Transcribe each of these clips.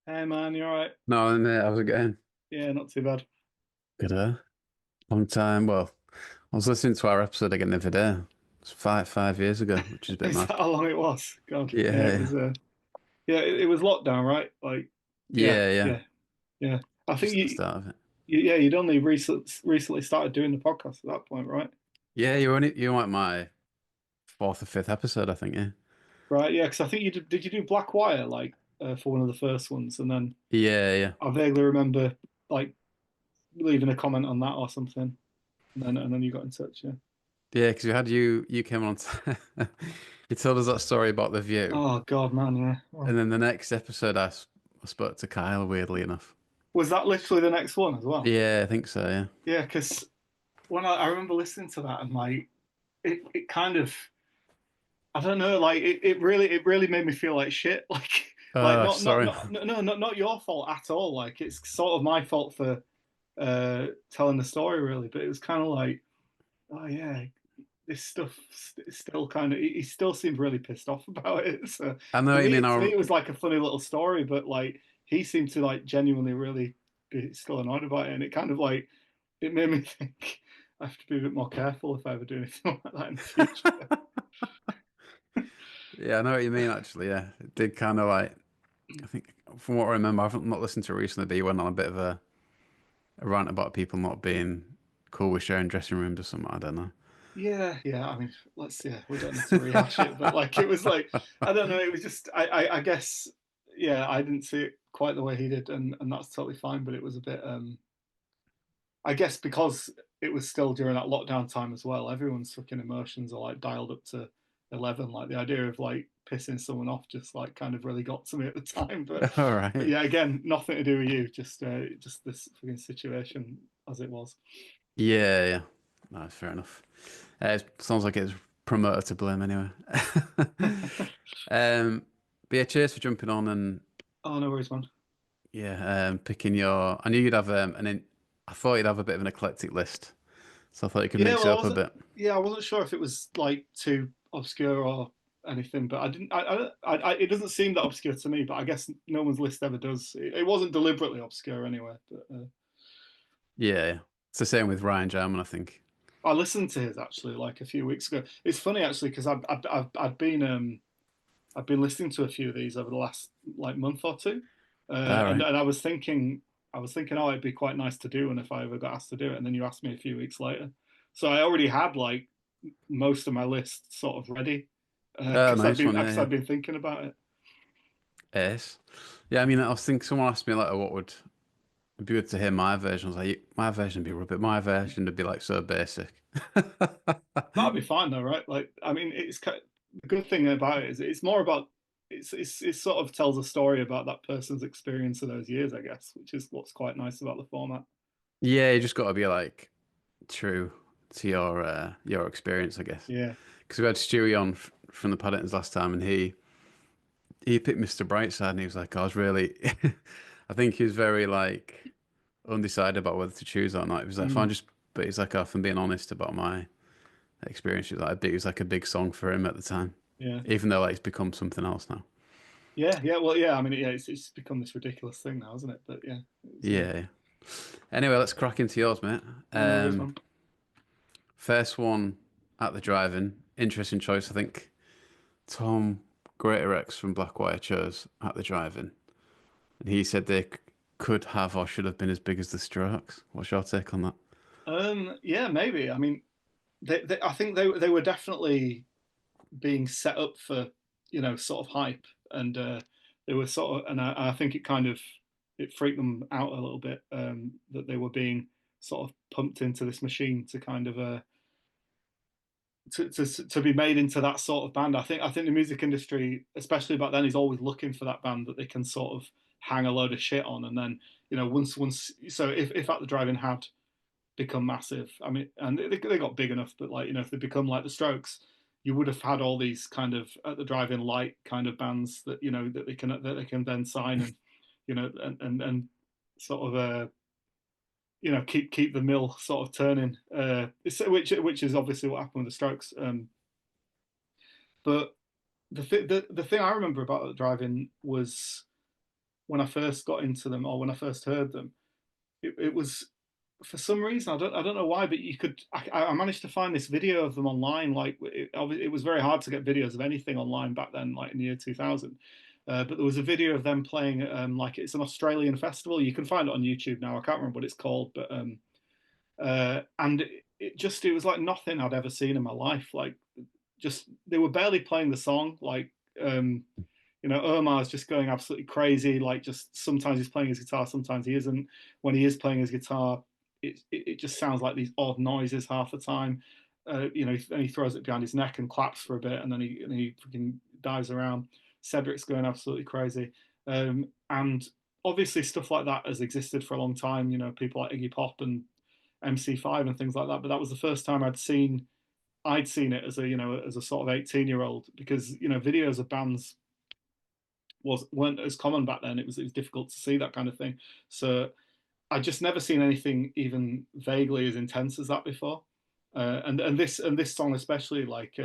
Hey man, you alright? No, mate, how's it going? Yeah, not too bad. Good, long time. Well, I was listening to our episode again the other day. It's five years ago, which is a bit Is mad. that how long it was? God, yeah, it Yeah, was. Yeah, it was lockdown, right? Like, yeah, yeah, yeah. yeah, yeah. I think Just the start of it. yeah, you'd only recently started doing the podcast at that point, right? Yeah, you're like my fourth or fifth episode, I think. Yeah, Right, yeah, because I think you did. You do Black Wire like for one of the first ones, and then yeah, yeah, I vaguely remember like leaving a comment on that or something, and then you got in touch. Yeah. yeah. Because you came on. You told us that story about the view, Oh God, man, yeah. and Well, then the next episode, I spoke to Kyle. Weirdly enough. was that literally the next one as well? Yeah, I think so. Yeah. Yeah, because when I remember listening to that and like it kind of I don't know, like it really made me feel like shit. Like Oh, sorry. not your fault at all. Like it's sort of my fault for telling the story really, but it was kind of like, oh yeah, this stuff is still kind of he still seemed really pissed off about it. So I know to what you me mean. to me it was like a funny little story, but like he seemed to like genuinely really be still annoyed about it, and it kind of like it made me think I have to be a bit more careful if I ever do anything like that in the future. Yeah, I know what you mean. Actually, yeah, it did kind of like. I think from what I remember, I've not listened to it recently, but he went on a bit of a rant about people not being cool with sharing dressing rooms or something. I don't know. Yeah, yeah. I mean, yeah, we don't need to rehash it, but like it was like I don't know. It was just I guess yeah. I didn't see it quite the way he did, and that's totally fine. But it was a bit I guess because it was still during that lockdown time as well. Everyone's fucking emotions are like dialed up to 11. Like the idea of like pissing someone off just like kind of really got to me at the time. All But right. yeah, again, nothing to do with you. Just this fucking situation as it was. Yeah, yeah. No, fair enough. It sounds like it's promoter to blame anyway. Um, but yeah, cheers for jumping on and Oh no worries, man. yeah, picking your. I knew you'd have I thought you'd have a bit of an eclectic list, so I thought you could Yeah, mix it well, I up a wasn't. bit. Yeah, I wasn't sure if it was like too obscure or anything, but I didn't. It doesn't seem that obscure to me. But I guess no one's list ever does. It wasn't deliberately obscure anyway. But Yeah, yeah. It's the same with Ryan Jarman, I think. I listened to his actually like a few weeks ago. It's funny actually because I've been listening to a few of these over the last like month or two, All and right. and I was thinking, oh, it'd be quite nice to do, and if I ever got asked to do it, and then you asked me a few weeks later, so I already had like most of my list sort of ready Oh, because nice one. Yeah, I've yeah. been thinking about it. Yes. Yeah, I mean, I was thinking someone asked me like, what would it'd be good to hear my version. I was like, my version would be rubbish. My version would be like so basic. That'd be fine though, right? Like, I mean, the good thing about it is it's more about it sort of tells a story about that person's experience of those years, I guess, which is what's quite nice about the format. Yeah, you just got to be like true to your experience, I guess. Yeah. Because we had Stewie on from the Paddingtons last time, and he picked Mr. Brightside, and he was like, I was really, I think he was very like undecided about whether to choose or not. He was like, fine, Mm. just, but he's like, oh, if I'm being honest about my experience, it was like a big song for him at the time, Yeah. even though like it's become something else now. Yeah, yeah, well, yeah. I mean, yeah, it's become this ridiculous thing now, isn't it? But yeah, it's Yeah. Yeah. Anyway, let's crack into yours, mate. oh no worries, Um, man. First one at the drive-in. Interesting choice, I think. Tom Greatorex from Blackwire chose at the drive-in, and he said they could have or should have been as big as the Strokes. What's your take on that? Yeah, maybe. I mean, I think they were definitely being set up for sort of hype, and they were sort of, and I think it kind of it freaked them out a little bit that they were being sort of pumped into this machine to kind of to be made into that sort of band. I think the music industry, especially back then, is always looking for that band that they can sort of hang a load of shit on, and then once so if at the driving had become massive, I mean, and they got big enough, but like if they become like the Strokes, you would have had all these kind of at the drive-in light kind of bands that that they can then sign and and sort of keep the mill sort of turning, which is obviously what happened with the Strokes. But the thing I remember about the drive-in was when I first got into them or when I first heard them, it was for some reason I don't know why, but you could I managed to find this video of them online. Like it was very hard to get videos of anything online back then, like in the year 2000. But there was a video of them playing like it's an Australian festival. You can find it on YouTube now. I can't remember what it's called, but and it was like nothing I'd ever seen in my life. Like just they were barely playing the song. Like um, Omar's just going absolutely crazy. Like just sometimes he's playing his guitar, sometimes he isn't. When he is playing his guitar, it just sounds like these odd noises half the time. Then he throws it behind his neck and claps for a bit, and then he freaking dives around. Cedric's going absolutely crazy, and obviously stuff like that has existed for a long time. People like Iggy Pop and MC5 and things like that. But that was the first time I'd seen it as a sort of 18-year-old, because videos of bands weren't as common back then. It was difficult to see that kind of thing. So I just never seen anything even vaguely as intense as that before. And this song especially, like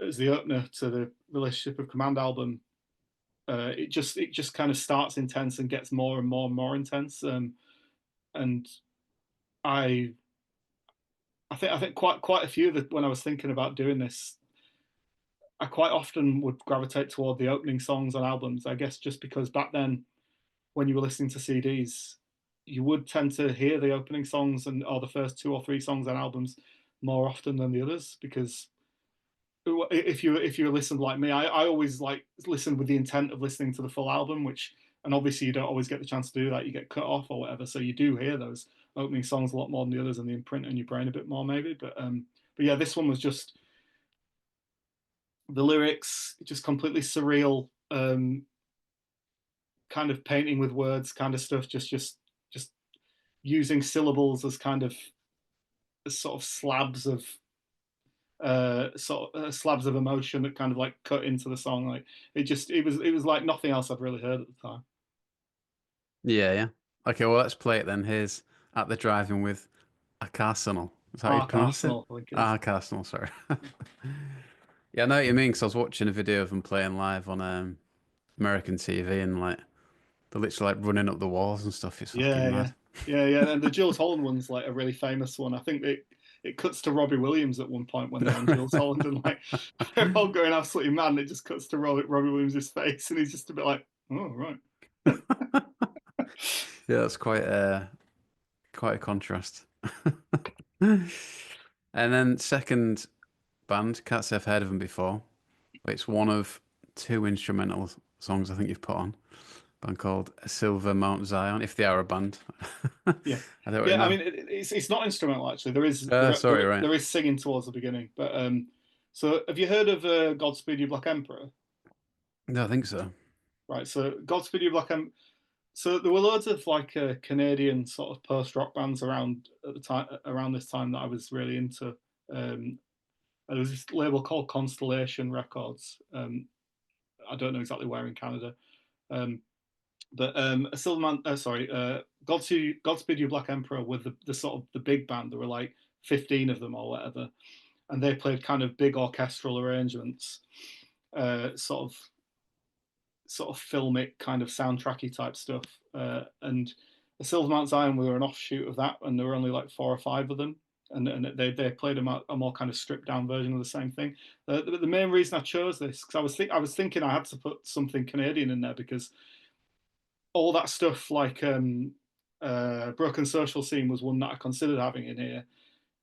as the opener to the Relationship of Command album, it just kind of starts intense and gets more and more and more intense. And I I think quite a few that when I was thinking about doing this, I quite often would gravitate toward the opening songs on albums. I guess just because back then, when you were listening to CDs, you would tend to hear the opening songs or the first two or three songs on albums more often than the others. Because if you listened like me, I always like listened with the intent of listening to the full album, and obviously you don't always get the chance to do that. You get cut off or whatever, so you do hear those opening songs a lot more than the others, and they imprint on your brain a bit more maybe. But yeah, this one was just the lyrics just completely surreal, kind of painting with words kind of stuff, just using syllables as kind of as sort of slabs of emotion that kind of like cut into the song. Like it was like nothing else I'd really heard at the time. Yeah, yeah. Okay, well, let's play it then. Here's At the Driving with Arsenal. Is that how you Ark pronounce it? Arsenal, I think it is. Arsenal, sorry. Yeah, I know what you mean, because I was watching a video of them playing live on American TV, and like they're literally like running up the walls and stuff. It's fucking Yeah, yeah, mad. yeah, yeah. And the Jules Holland one's like a really famous one. I think it cuts to Robbie Williams at one point when they're on Jules Holland, and like they're all going absolutely mad, and it just cuts to Robbie Williams' face, and he's just a bit like, oh right. Yeah, that's quite a contrast. And then second band, can't say I've heard of them before, but it's one of two instrumental songs I think you've put on. A band called Silver Mount Zion, if they are a band. I Yeah, don't really yeah. I know. mean, it's not instrumental actually. There is there, Sorry, there, right. there is singing towards the beginning, but so have you heard of Godspeed You Black Emperor? No, I think so. Right. So Godspeed You Black Emperor. So there were loads of like Canadian sort of post rock bands around at the time, around this time that I was really into. There was this label called Constellation Records. I don't know exactly where in Canada, um, but a Silverman, sorry, Godspeed You Black Emperor with the sort of the big band. There were like 15 of them or whatever, and they played kind of big orchestral arrangements, sort of filmic kind of soundtracky type stuff. And the Silver Mount Zion were an offshoot of that, and there were only like four or five of them. And they played a more kind of stripped down version of the same thing. The main reason I chose this because I was thinking I had to put something Canadian in there because all that stuff like Broken Social Scene was one that I considered having in here.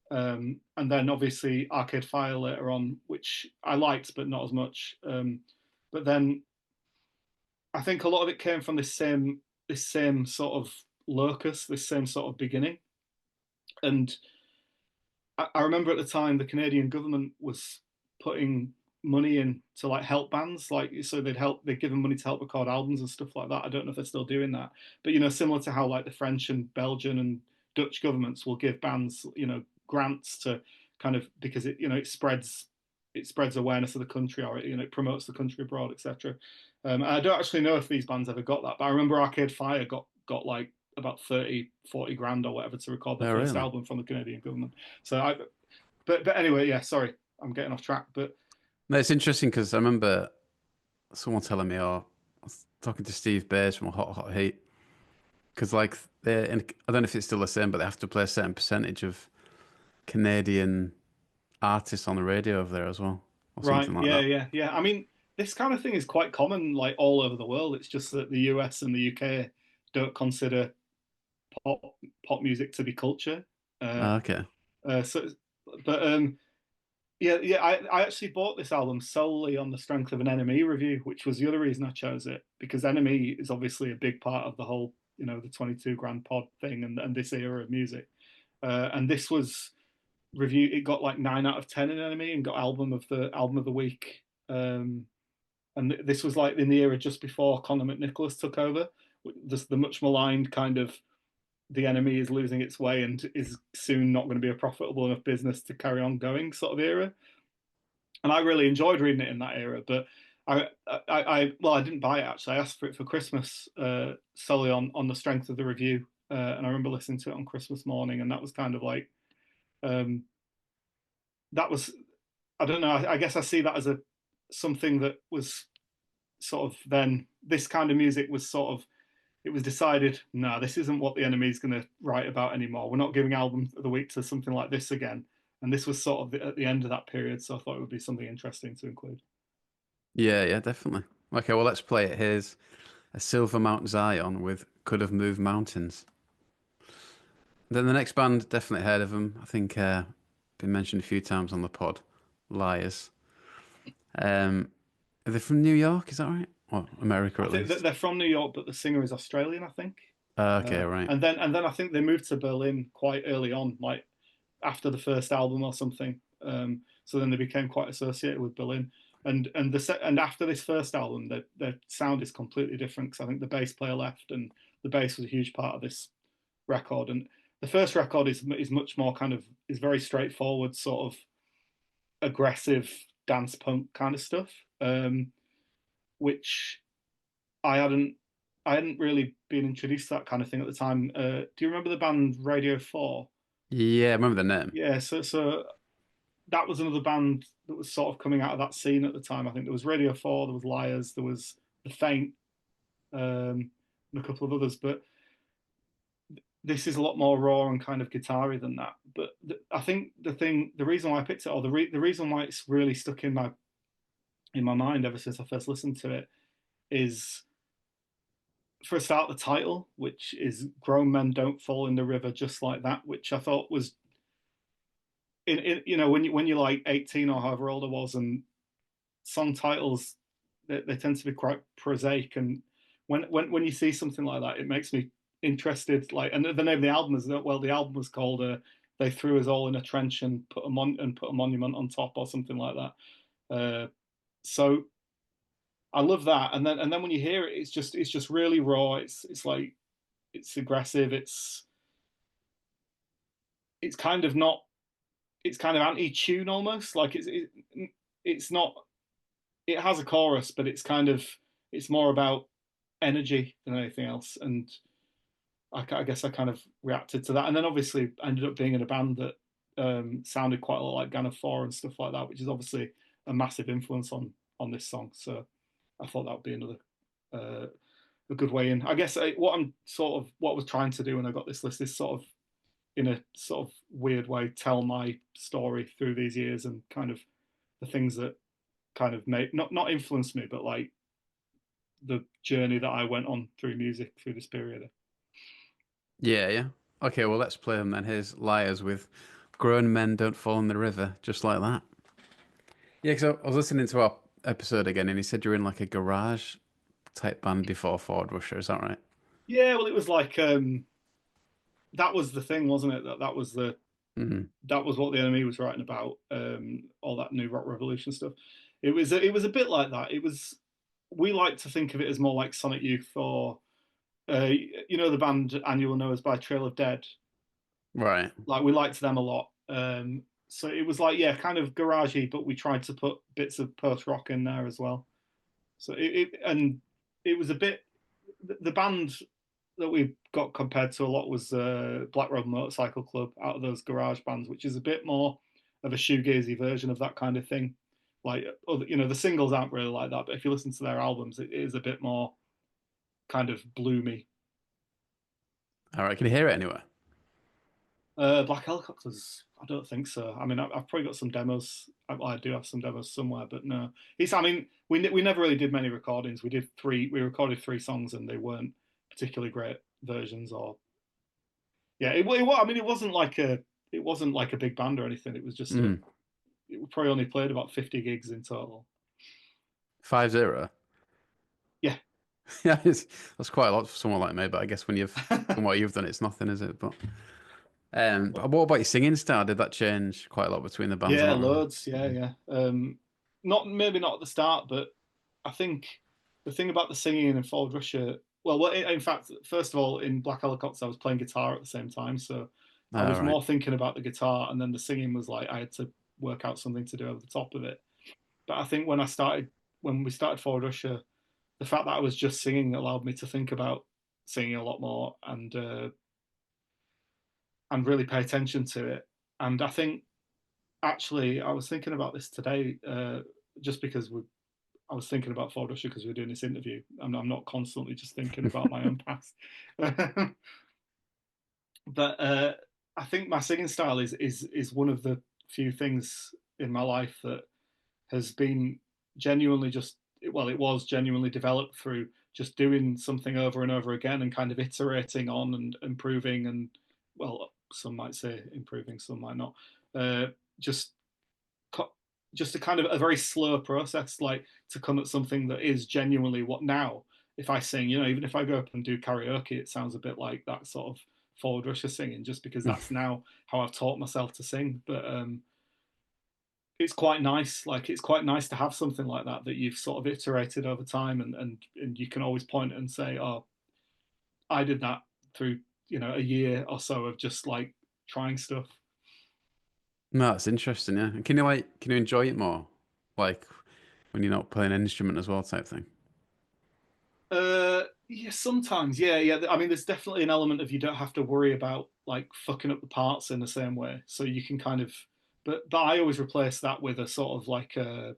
And then obviously Arcade Fire later on, which I liked but not as much. But then I think a lot of it came from this same sort of locus, this same sort of beginning. And I remember at the time the Canadian government was putting money in to like help bands, like so they'd give them money to help record albums and stuff like that. I don't know if they're still doing that, but similar to how like the French and Belgian and Dutch governments will give bands grants to kind of because it spreads awareness of the country, or it promotes the country abroad, etc. I don't actually know if these bands ever got that, but I remember Arcade Fire got like about 30, 40 grand or whatever to record their Oh, first really? album from the Canadian government. So but anyway, yeah, sorry, I'm getting off track. But No, it's interesting because I remember someone telling me, oh, talking to Steve Bays from Hot Hot Heat, because like they, and I don't know if it's still the same, but they have to play a certain percentage of Canadian artists on the radio over there as well, or Right. something like Yeah. that. Yeah. Yeah. I mean, this kind of thing is quite common, like all over the world. It's just that the US and the UK don't consider pop pop music to be culture. Uh, Okay. so, but yeah, yeah. I actually bought this album solely on the strength of an NME review, which was the other reason I chose it because NME is obviously a big part of the whole, the 22 grand pod thing and this era of music. And this was review. It got like 9 out of 10 in NME and got album of the week. And this was like in the era just before Conor McNicholas took over. Just the much maligned kind of the enemy is losing its way and is soon not going to be a profitable enough business to carry on going sort of era. And I really enjoyed reading it in that era. But I didn't buy it actually. I asked for it for Christmas solely on the strength of the review. And I remember listening to it on Christmas morning, and that was kind of like um, that was I don't know. I guess I see that as a something that was sort of then this kind of music was sort of it was decided. No, this isn't what the enemy is going to write about anymore. We're not giving album of the week to something like this again. And this was sort of at the end of that period, so I thought it would be something interesting to include. Yeah, yeah, definitely. Okay, well, let's play it. Here's a Silver Mount Zion with Could Have Moved Mountains. Then the next band, definitely heard of them. I think been mentioned a few times on the pod. Liars. Are they from New York? Is that right? Or America I at think that least. they're from New York, but the singer is Australian, I think. Okay, right. And then I think they moved to Berlin quite early on, like after the first album or something. So then they became quite associated with Berlin. And after this first album, their sound is completely different because I think the bass player left, and the bass was a huge part of this record. And the first record is much more kind of is very straightforward, sort of aggressive dance punk kind of stuff, which I hadn't I hadn't really been introduced to that kind of thing at the time. Do you remember the band Radio 4? Yeah, I remember the name. Yeah, so that was another band that was sort of coming out of that scene at the time. I think there was Radio 4, there was Liars, there was The Faint, and a couple of others. But this is a lot more raw and kind of guitar-y than that. But I think the reason why I picked it, or the reason why it's really stuck in my mind ever since I first listened to it, is for a start the title, which is "Grown Men Don't Fall in the River Just Like That," which I thought was when you're like 18 or however old I was, and song titles they tend to be quite prosaic, and when you see something like that, it makes me interested. Like, and the name of the album is well, the album was called "They Threw Us All in a Trench and Put a Monument on Top" or something like that. So I love that, and then when you hear it, it's just really raw. It's like it's aggressive. It's kind of not. It's kind of anti-tune almost. Like it's not. It has a chorus, but it's more about energy than anything else. And I guess I kind of reacted to that, and then obviously I ended up being in a band that sounded quite a lot like Ghana Four and stuff like that, which is obviously a massive influence on this song. So I thought that would be another a good way in. I guess what I was trying to do when I got this list is sort of in a sort of weird way tell my story through these years and kind of the things that kind of made not influenced me, but like the journey that I went on through music through this period. Yeah, yeah. Okay, well, let's play them then. Here's Liars with Grown Men Don't Fall in the River, just like that. Yeah, because I was listening to our episode again, and he said you're in like a garage type band before Ford Rusher. Is that right? Yeah, well, it was like that was the thing, wasn't it? Hmm. That was what the enemy was writing about. All that new rock revolution stuff. It was a bit like that. It was we like to think of it as more like Sonic Youth or the band Annual Knowers by Trail of Dead. Right. Like we liked them a lot. So it was like, yeah, kind of garagey, but we tried to put bits of post rock in there as well. So it was a bit the band that we got compared to a lot was Black Road Motorcycle Club out of those garage bands, which is a bit more of a shoegazy version of that kind of thing. Like the singles aren't really like that, but if you listen to their albums, it is a bit more kind of blew me. All right, can you hear it anywhere? Black Helicopters, I don't think so. I mean, I've probably got some demos. I do have some demos somewhere, but no. It's. I mean, we never really did many recordings. We did three. We recorded three songs, and they weren't particularly great versions. Or yeah, I mean, it wasn't like a big band or anything. It was just a. Mm. It probably only played about 50 gigs in total. 50. Yeah. Yeah, that's quite a lot for someone like me. But I guess when you've from what you've done, it's nothing, is it? But what about your singing style? Did that change quite a lot between the bands? I Yeah, don't remember. loads. Yeah, yeah. Not maybe not at the start, but I think the thing about the singing in Forward Russia, well, in fact, first of all, in Black Helicopters, I was playing guitar at the same time, so I Oh, was right. more thinking about the guitar, and then the singing was like I had to work out something to do over the top of it. But I think when we started Forward Russia, the fact that I was just singing allowed me to think about singing a lot more and really pay attention to it. And I think actually, I was thinking about this today, just because I was thinking about Ford Russia because we were doing this interview. I'm not constantly just thinking about my own past. But I think my singing style is one of the few things in my life that has been genuinely just well, it was genuinely developed through just doing something over and over again and kind of iterating on and improving and well, some might say improving, some might not. Just just a kind of a very slow process, like to come at something that is genuinely what now. If I sing, even if I go up and do karaoke, it sounds a bit like that sort of Forward Russia singing, just because that's now how I've taught myself to sing. But it's quite nice. Like it's quite nice to have something like that that you've sort of iterated over time, and you can always point and say, "Oh, I did that through a year or so of just like trying stuff." No, that's interesting. Yeah, and can you enjoy it more, like when you're not playing an instrument as well, type thing? Yeah, sometimes, yeah, yeah. I mean, there's definitely an element of you don't have to worry about like fucking up the parts in the same way, so you can kind of. But I always replace that with a sort of like a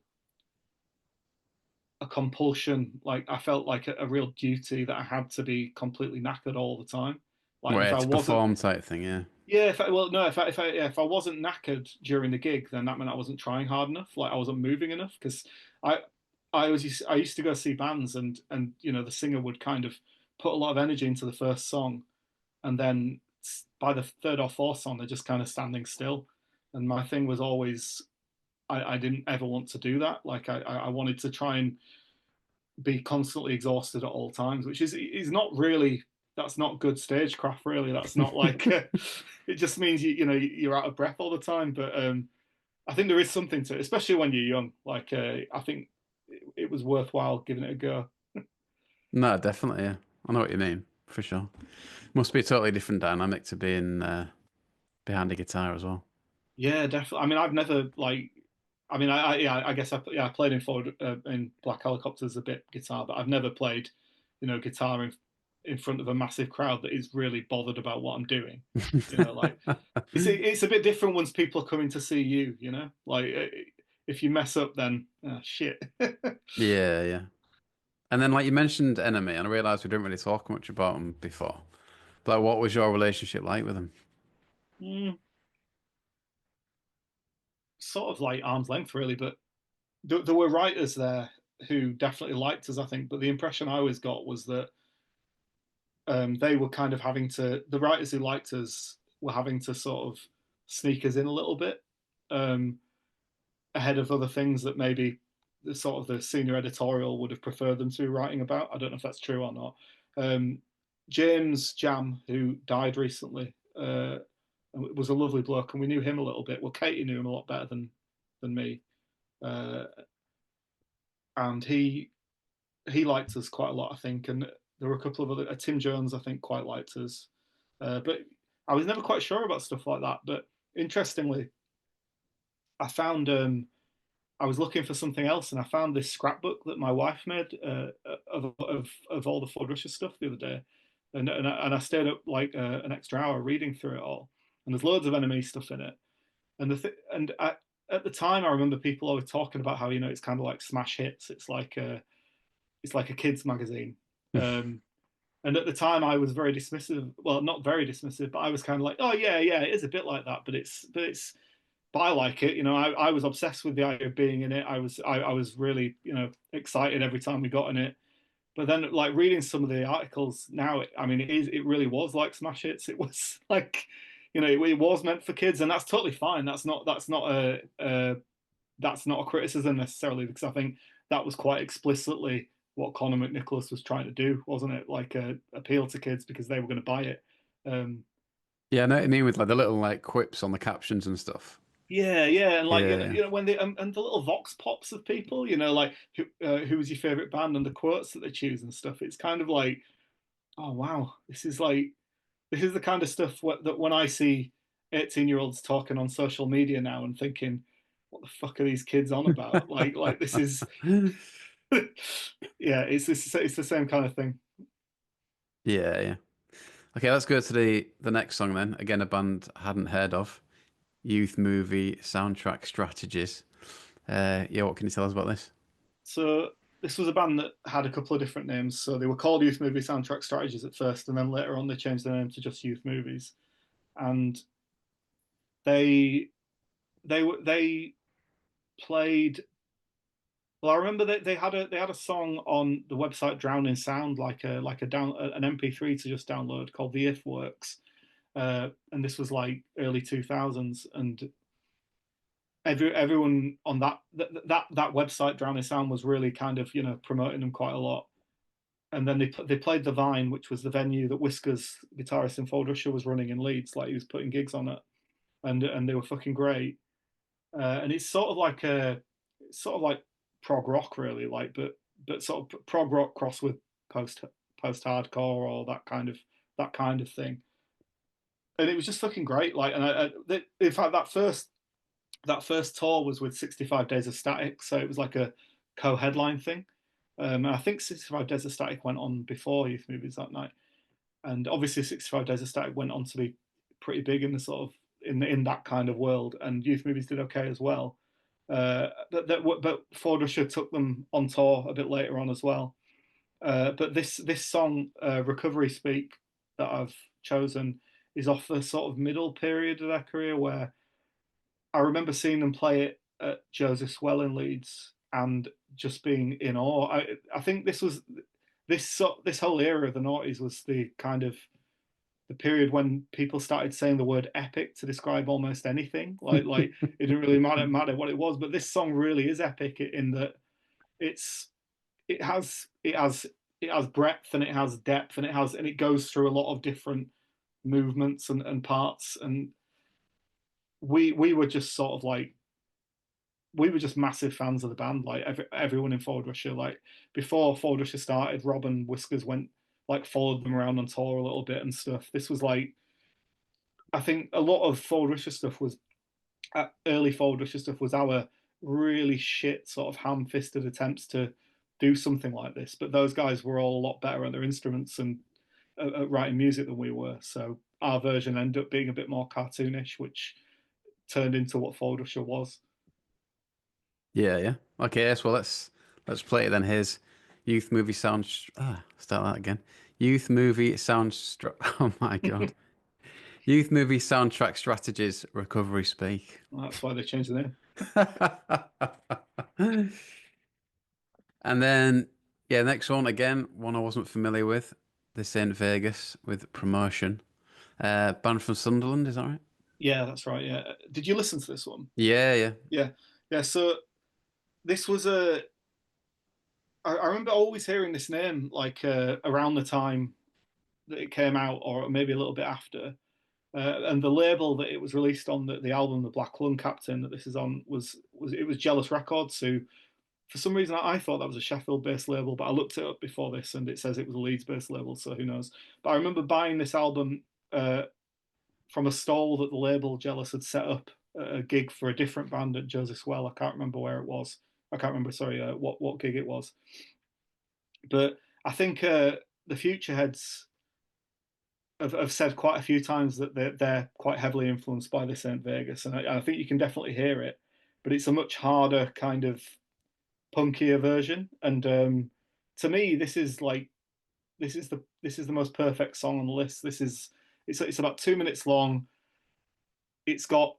compulsion. Like I felt like a real duty that I had to be completely knackered all the time. Like if Where I to wasn't, perform type thing, yeah. yeah. Well, no, yeah, if I wasn't knackered during the gig, then that meant I wasn't trying hard enough. Like I wasn't moving enough because I I used to go see bands and the singer would kind of put a lot of energy into the first song and then by the third or fourth song they're just kind of standing still. And my thing was always I didn't ever want to do that. Like I wanted to try and be constantly exhausted at all times, which is not really that's not good stagecraft really. That's not like it just means you're out of breath all the time. But I think there is something to it, especially when you're young. Like I think it was worthwhile giving it a go. No, definitely, yeah. I know what you mean, for sure. Must be a totally different dynamic to being behind a guitar as well. Yeah, definitely. I mean, I've never like. I mean, yeah, I guess I played in Black Helicopters a bit guitar, but I've never played, guitar in front of a massive crowd that is really bothered about what I'm doing. Like it's a bit different once people are coming to see you. Like if you mess up, then shit. Yeah, yeah. And then, like you mentioned, NME, and I realized we didn't really talk much about them before. But like, what was your relationship like with them? Mm, sort of like arm's length, really, but there were writers there who definitely liked us, I think. But the impression I always got was that they were kind of having to the writers who liked us were having to sort of sneak us in a little bit um, ahead of other things that maybe the sort of the senior editorial would have preferred them to be writing about. I don't know if that's true or not. Um, James Jam, who died recently, was a lovely bloke, and we knew him a little bit. Well, Katie knew him a lot better than me, uh, and he liked us quite a lot, I think. And there were a couple of other Tim Jones, I think, quite liked us. But I was never quite sure about stuff like that. But interestingly, I found I was looking for something else, and I found this scrapbook that my wife made of all the Ford Russia stuff the other day, and I stayed up like an extra hour reading through it all. And there's loads of NME stuff in it. And at the time, I remember people always talking about how it's kind of like smash hits. It's like a kids magazine. Um, And at the time, I was very dismissive. Well, not very dismissive, but I was kind of like, oh yeah, yeah, it is a bit like that, but I like it. I was obsessed with the idea of being in it. I was really excited every time we got in it. But then, like reading some of the articles now, I mean, it really was like smash hits. It was like, it was meant for kids, and that's totally fine. That's not a criticism necessarily, because I think that was quite explicitly what Conor McNicholas was trying to do, wasn't it? Like appeal to kids because they were going to buy it. Um, Yeah, I know what you mean with like the little like quips on the captions and stuff. yeah, yeah, and like Yeah. when they and the little vox pops of people, like who was your favorite band and the quotes that they choose and stuff. It's kind of like, oh wow, this is the kind of stuff that when I see 18-year-olds talking on social media now and thinking, what the fuck are these kids on about? Like this is yeah, it's the same kind of thing. Yeah, yeah. Okay, let's go to the next song then. Again, a band I hadn't heard of. Youth movie soundtrack strategies. Yeah, what can you tell us about this? So this was a band that had a couple of different names. So they were called Youth Movie Soundtrack Strategies at first, and then later on they changed their name to just Youth Movies. And they they played. Well, I remember they had a song on the website Drowning Sound, like a down an MP3 to just download called the If Works, and this was like early 2000s, and everyone on that website Drowning Sound was really kind of promoting them quite a lot. And then they played the Vine, which was the venue that Whiskers, guitarist in Fold Rusher, was running in Leeds. Like he was putting gigs on it, and they were fucking great. And it's sort of like prog rock really, like but sort of prog rock cross with post post hardcore or that kind of thing. And it was just fucking great. Like, and in fact, that first tour was with 65 Days of Static, so it was like a co-headline thing. And I think 65 Days of Static went on before Youth Movies that night, and obviously 65 Days of Static went on to be pretty big in the sort of in that kind of world, and Youth Movies did okay as well. But Ford Russia took them on tour a bit later on as well. But this song, Recovery Speak, that I've chosen, is off the sort of middle period of their career where I remember seeing them play it at Joseph Well in Leeds and just being in awe. I think this whole era of the noughties was the kind of the period when people started saying the word epic to describe almost anything. Like it didn't really matter what it was, but this song really is epic in that it's it has it has it has breadth and it has depth and it goes through a lot of different movements and parts. And we were just sort of like we were just massive fans of the band. Like everyone in Ford Russia, like before Ford Russia started, Rob and Whiskers went like followed them around on tour a little bit and stuff. This was like I think a lot of Ford Russia stuff was early Ford Russia stuff was our really shit sort of ham-fisted attempts to do something like this. But those guys were all a lot better at their instruments and at writing music than we were. So our version ended up being a bit more cartoonish, which turned into what Ford Russia was. Yeah, yeah. Okay, yes, well let's play it then. Here's youth movie sound start that again. Youth movie oh my God. Youth movie soundtrack strategies recovery speak. Well, that's why they changed the name. And then yeah, next one again, one I wasn't familiar with. This Saint Vegas with promotion. Band from Sunderland, is that right? Yeah, that's right. Yeah. Did you listen to this one? Yeah, yeah. Yeah. Yeah. So this was I remember always hearing this name like around the time that it came out, or maybe a little bit after. And the label that it was released on, the album, the Black Lung Captain that this is on, was Jealous Records. Who, for some reason, I thought that was a Sheffield-based label, but I looked it up before this, and it says it was a Leeds-based label. So who knows? But I remember buying this album from a stall that the label Jealous had set up a gig for a different band at Joseph Well. I can't remember where it was. I can't remember. Sorry, what gig it was. But I think the Future Heads have said quite a few times that they're quite heavily influenced by this Saint Vegas, and I think you can definitely hear it. But it's a much harder kind of punkier version, and to me, this is like this is the most perfect song on the list. It's about 2 minutes long. It's got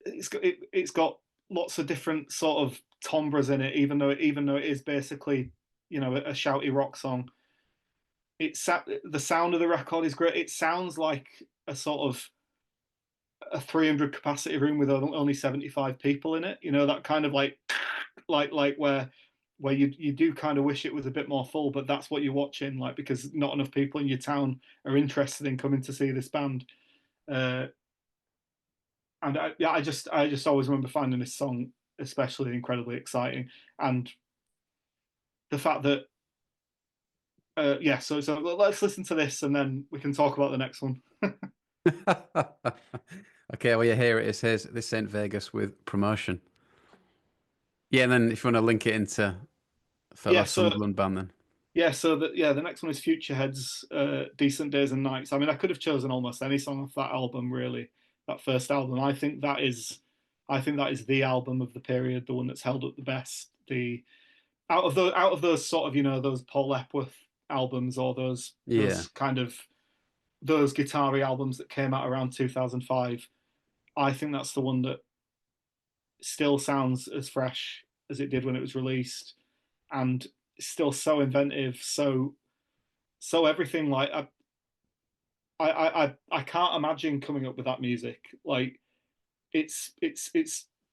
it's got lots of different sort of timbres in it, even though it is basically, a shouty rock song. It's the sound of the record is great. It sounds like a sort of a 300 capacity room with only 75 people in it. That kind of like where you do kind of wish it was a bit more full, but that's what you're watching, like, because not enough people in your town are interested in coming to see this band. Uh, and I just always remember finding this song especially incredibly exciting, and the fact that yeah. So let's listen to this, and then we can talk about the next one. Okay, well, yeah, here it is. Here's this St. Vegas with promotion. Yeah, and then if you want to link it into fellow Yeah. So Sunderland band, then. the next one is Futurehead's Decent Days and Nights. I mean, I could have chosen almost any song off that album, really. That first album. I think that is the album of the period, the one that's held up the best. The out of those sort of, those Paul Epworth albums, or those Yeah. those kind of those guitar albums that came out around 2005. I think that's the one that still sounds as fresh as it did when it was released, and still so inventive, so everything. Like, I can't imagine coming up with that music. Like, it's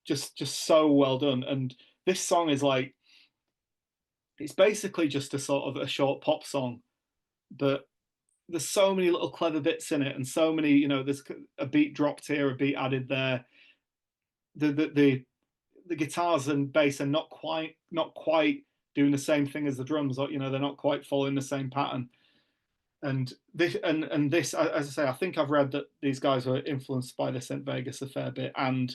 just so well done. And this song is like, it's basically just a sort of a short pop song, but there's so many little clever bits in it, and so many, there's a beat dropped here, a beat added there. The guitars and bass are not quite doing the same thing as the drums, or, they're not quite following the same pattern. And this, as I say, I think I've read that these guys were influenced by this in Vegas a fair bit. And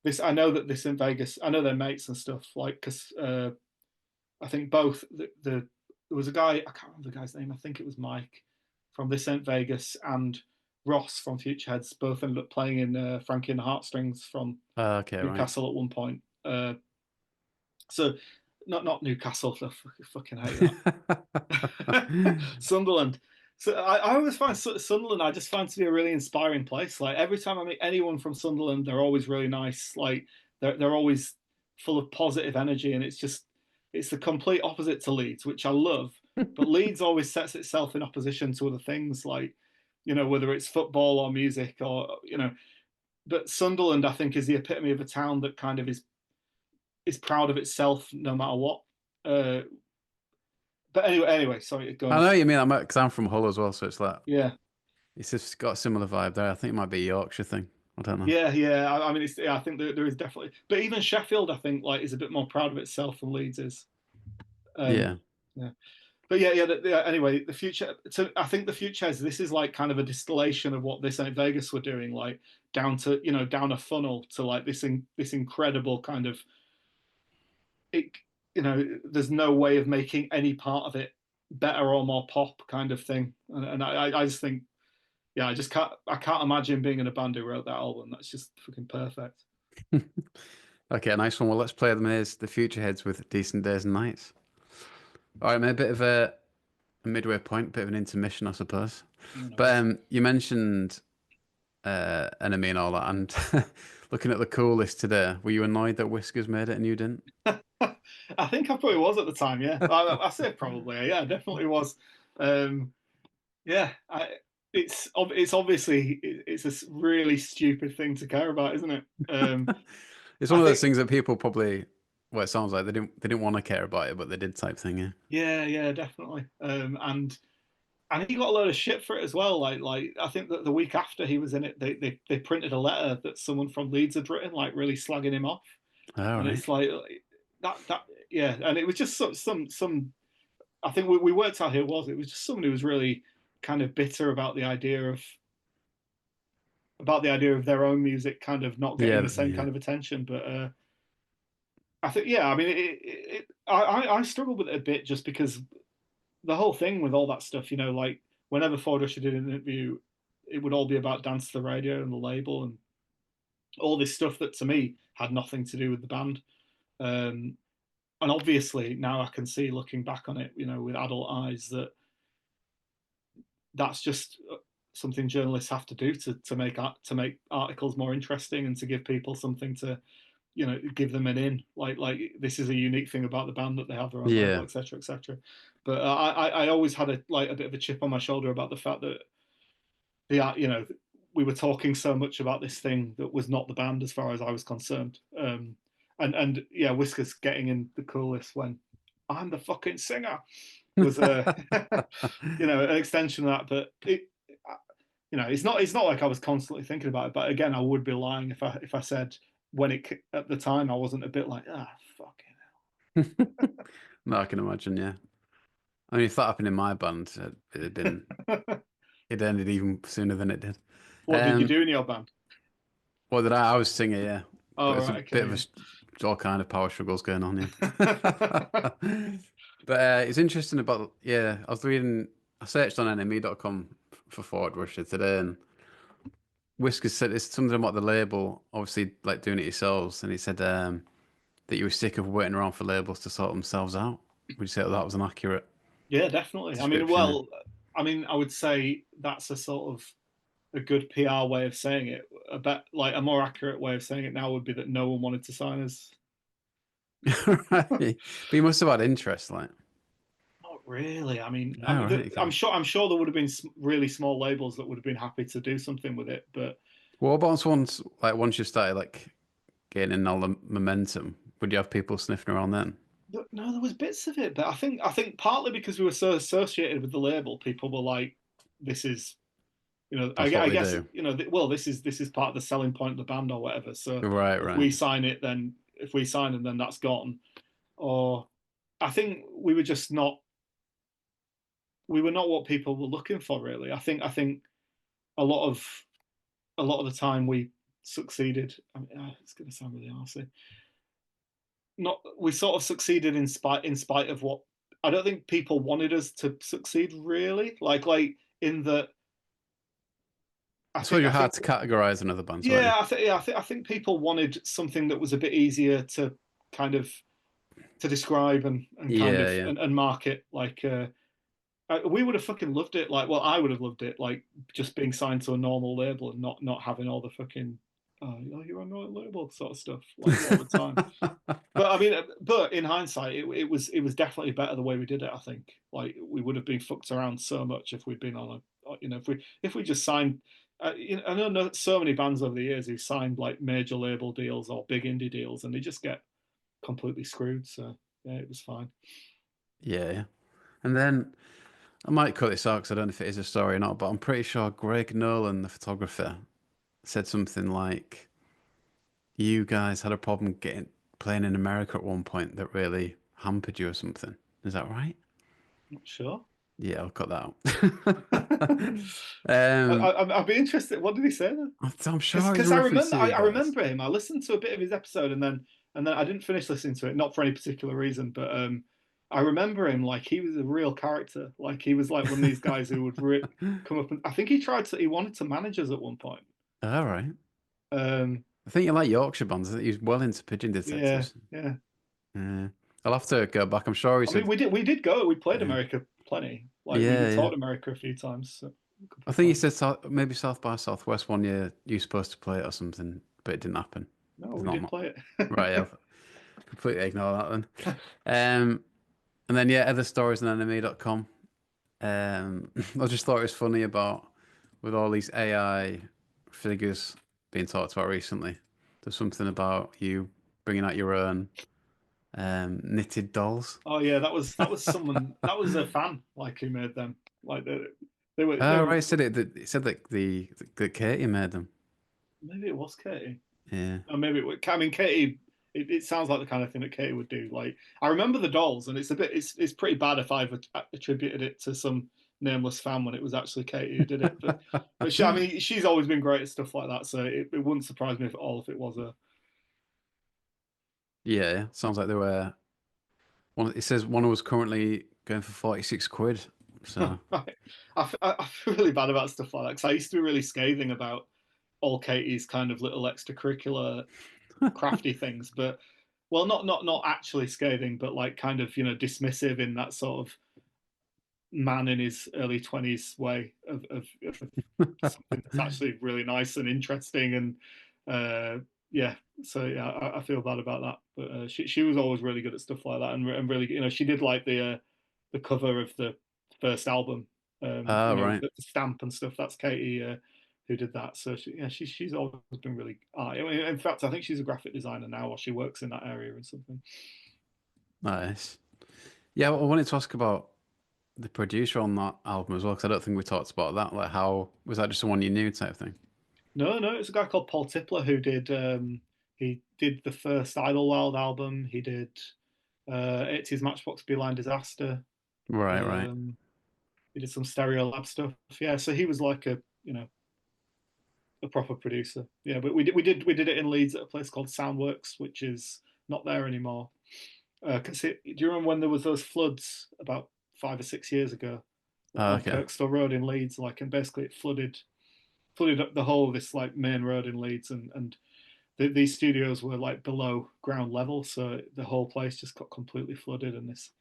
this, I know that this in Vegas, I know they're mates and stuff. Like, because I think both there was a guy, I can't remember the guy's name. I think it was Mike from this St. Vegas, and Ross from Futureheads both ended up playing in Frankie and the Heartstrings from Okay, right. Newcastle at one point. So not Newcastle. I fucking hate that. Sunderland. So I always find Sunderland. I just find to be a really inspiring place. Like, every time I meet anyone from Sunderland, they're always really nice. Like, they're always full of positive energy, and it's the complete opposite to Leeds, which I love. But Leeds always sets itself in opposition to other things, like, whether it's football or music, or, But Sunderland, I think, is the epitome of a town that kind of is proud of itself no matter what. Uh, but anyway, sorry, I going know off. what you mean. Because I'm from Hull as well, so it's like Yeah, it's just got a similar vibe there. I think it might be a Yorkshire thing. I don't know. yeah. I mean, I think there is definitely, but even Sheffield, I think, like, is a bit more proud of itself than Leeds is. Yeah. Yeah, but yeah. Anyway, the future. So I think the future is, this is like kind of a distillation of what this St. Vegas were doing, like, down a funnel to, like, this incredible kind of it. There's no way of making any part of it better or more pop kind of thing, and I just think, yeah, I can't imagine being in a band who wrote that album. That's just fucking perfect. Okay, nice one. Well, let's play them. Here's the Future Heads with Decent Days and Nights. All right, mate, a bit of a midway point, bit of an intermission, I suppose. You know. But you mentioned NME and all that, and looking at the cool list today, were you annoyed that Whiskers made it and you didn't? I think I probably was at the time. Yeah, I say probably. Yeah, I definitely was. Um, yeah, it's obviously it's a really stupid thing to care about, isn't it? It's I one of those think, things that people probably, well, it sounds like they didn't want to care about it, but they did type thing, yeah. yeah, definitely. And he got a load of shit for it as well. Like I think that the week after he was in it, they printed a letter that someone from Leeds had written, like, really slagging him off. All And right. it's like, that yeah. And it was just some. I think we worked out who it was. It was just someone who was really kind of bitter about the idea of their own music kind of not getting Yeah, the same yeah. kind of attention. But I think, yeah, I mean, I struggled with it a bit, just because the whole thing with all that stuff, like, whenever Ford Rusher did an interview, it would all be about Dance to the Radio and the label and all this stuff that, to me, had nothing to do with the band. Um, and obviously now I can see, looking back on it, with adult eyes, that that's just something journalists have to do to make articles more interesting and to give people something to, give them an in. Like this is a unique thing about the band that they have their own label, Yeah. etc., etc. But I always had a bit of a chip on my shoulder about the fact that we were talking so much about this thing that was not the band as far as I was concerned. And yeah, Whiskers getting in the coolest when I'm the fucking singer was a an extension of that. But it's not like I was constantly thinking about it. But again, I would be lying if I said when at the time I wasn't a bit like fucking No, I can imagine, yeah. I mean, if that happened in my band, hell. it ended even sooner than it did. What did you do in your band? What did I was singer, yeah. But Oh it's a right, bit of okay, all kind of power struggles going on, yeah. yeah. But it's interesting about, yeah, I searched on NME.com for Forward Rusher today, and Whiskers said it's something about the label, obviously, like doing it yourselves, and he said that you were sick of waiting around for labels to sort themselves out. Would you say that was an accurate Yeah, definitely. I mean, description? well, I would say that's a sort of a good PR way of saying it. A bet, like a more accurate way of saying it now would be that no one wanted to sign us. Right. But you must have had interest, like. Not really. I mean, Oh, right, okay. I'm sure there would have been really small labels that would have been happy to do something with it, but What about once you started like gaining all the momentum, would you have people sniffing around then? no, there was bits of it. But I think partly because we were so associated with the label, people were like, "This is." That's what I they guess do. well, this is part of the selling point of the band or whatever. So Right, if right. we sign it, then if we sign them, then that's gone. Or I think we were just not we were not what people were looking for really. I think a lot of the time we succeeded. I mean, it's going to sound really arsey. Not we sort of succeeded in spite of what I don't think people wanted us to succeed really. Like in the I suppose I you're hard think to categorize in other bands, weren't you? yeah, I think people wanted something that was a bit easier to kind of to describe and kind Yeah, of yeah. and market. Like we would have fucking loved it. Like, well, I would have loved it. Like just being signed to a normal label and not having all the fucking you're on a label sort of stuff like all the time. But I mean, but in hindsight, it was definitely better the way we did it. I think like we would have been fucked around so much if we'd been on if we just signed. I know so many bands over the years who signed like major label deals or big indie deals, and they just get completely screwed. So yeah, it was fine. Yeah, yeah. And then I might cut this out because I don't know if it is a story or not, but I'm pretty sure Greg Nolan, the photographer, said something like, "You guys had a problem getting playing in America at one point that really hampered you or something." Is that right? Not sure. Yeah, I'll cut that out. I'd be interested. What did he say then? I'm sure he's Because I remember referencing you I guys. remember him. I listened to a bit of his episode and then I didn't finish listening to it, not for any particular reason, but I remember him like he was a real character. Like he was like one of these guys who would come up and I think he wanted to manage us at one point. All right. Um, I think you like Yorkshire bands. I think he's well into pigeon yeah, detectors. yeah. Yeah. I'll have to go back. I'm sure he I mean, said, we did go. We played yeah, America plenty. Like we yeah, yeah. toured America a few times a couple I of think he times. said maybe South by Southwest one year you were supposed to play it or something, but it didn't happen. No, It's we did not play right. it. Yeah, completely ignore that then. And then yeah, other stories on NME.com. I just thought it was funny about with all these AI figures being talked about recently. There's something about you bringing out your own knitted dolls. Oh yeah, that was someone that was a fan like who made them. Like they Oh, were right. It said that that Katie made them. maybe it was Katie. Yeah. Or maybe I mean Katie. It sounds like the kind of thing that Katie would do. Like I remember the dolls, and it's pretty bad if I've attributed it to some nameless fan when it was actually Katie who did it. But I mean she's always been great at stuff like that, so it wouldn't surprise me at all if it was her. Yeah, yeah. Sounds like they were. It says one was currently going for 46 quid. So, Right. I feel really bad about stuff like that because I used to be really scathing about all Katie's kind of little extracurricular crafty things, but well, not actually scathing, but like kind of dismissive in that sort of man in his early 20s way of something that's actually really nice and interesting. And yeah, so yeah, I feel bad about that. But she was always really good at stuff like that, and really, she did like the cover of the first album, Oh, with right. the stamp and stuff. That's Katie who did that. So she's always been really. I mean, in fact, I think she's a graphic designer now, or she works in that area or something. Nice. Yeah, I wanted to ask about the producer on that album as well, because I don't think we talked about that. Like, how was that just someone you knew type thing? No, no, it's a guy called Paul Tipler who did. He did the first Idlewild album. He did It's His Matchbox Beeline Disaster. Right, right. Um, he did some Stereo Lab stuff. Yeah, so he was like a proper producer. Yeah, but we did it in Leeds at a place called Soundworks, which is not there anymore. Do you remember when there was those floods about 5 or 6 years ago Oh, on okay. Kirkstall Road in Leeds? Like, and basically it flooded up the whole of this like main road in Leeds, and these studios were like below ground level, so the whole place just got completely flooded, and this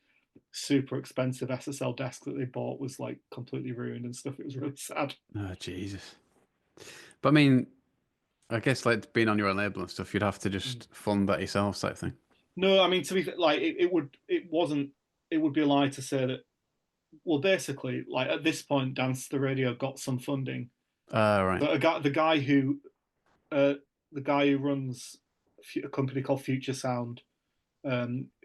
super expensive SSL desk that they bought was like completely ruined and stuff. It was really sad. Oh, Jesus. But I mean, I guess like being on your own label and stuff, you'd have to Mm. just fund that yourself type thing. No, I mean, to be like, it would be a lie to say that. Well, basically, like at this point, Dance the Radio got some funding. Right. But uh, the guy who runs a company called Future Sound,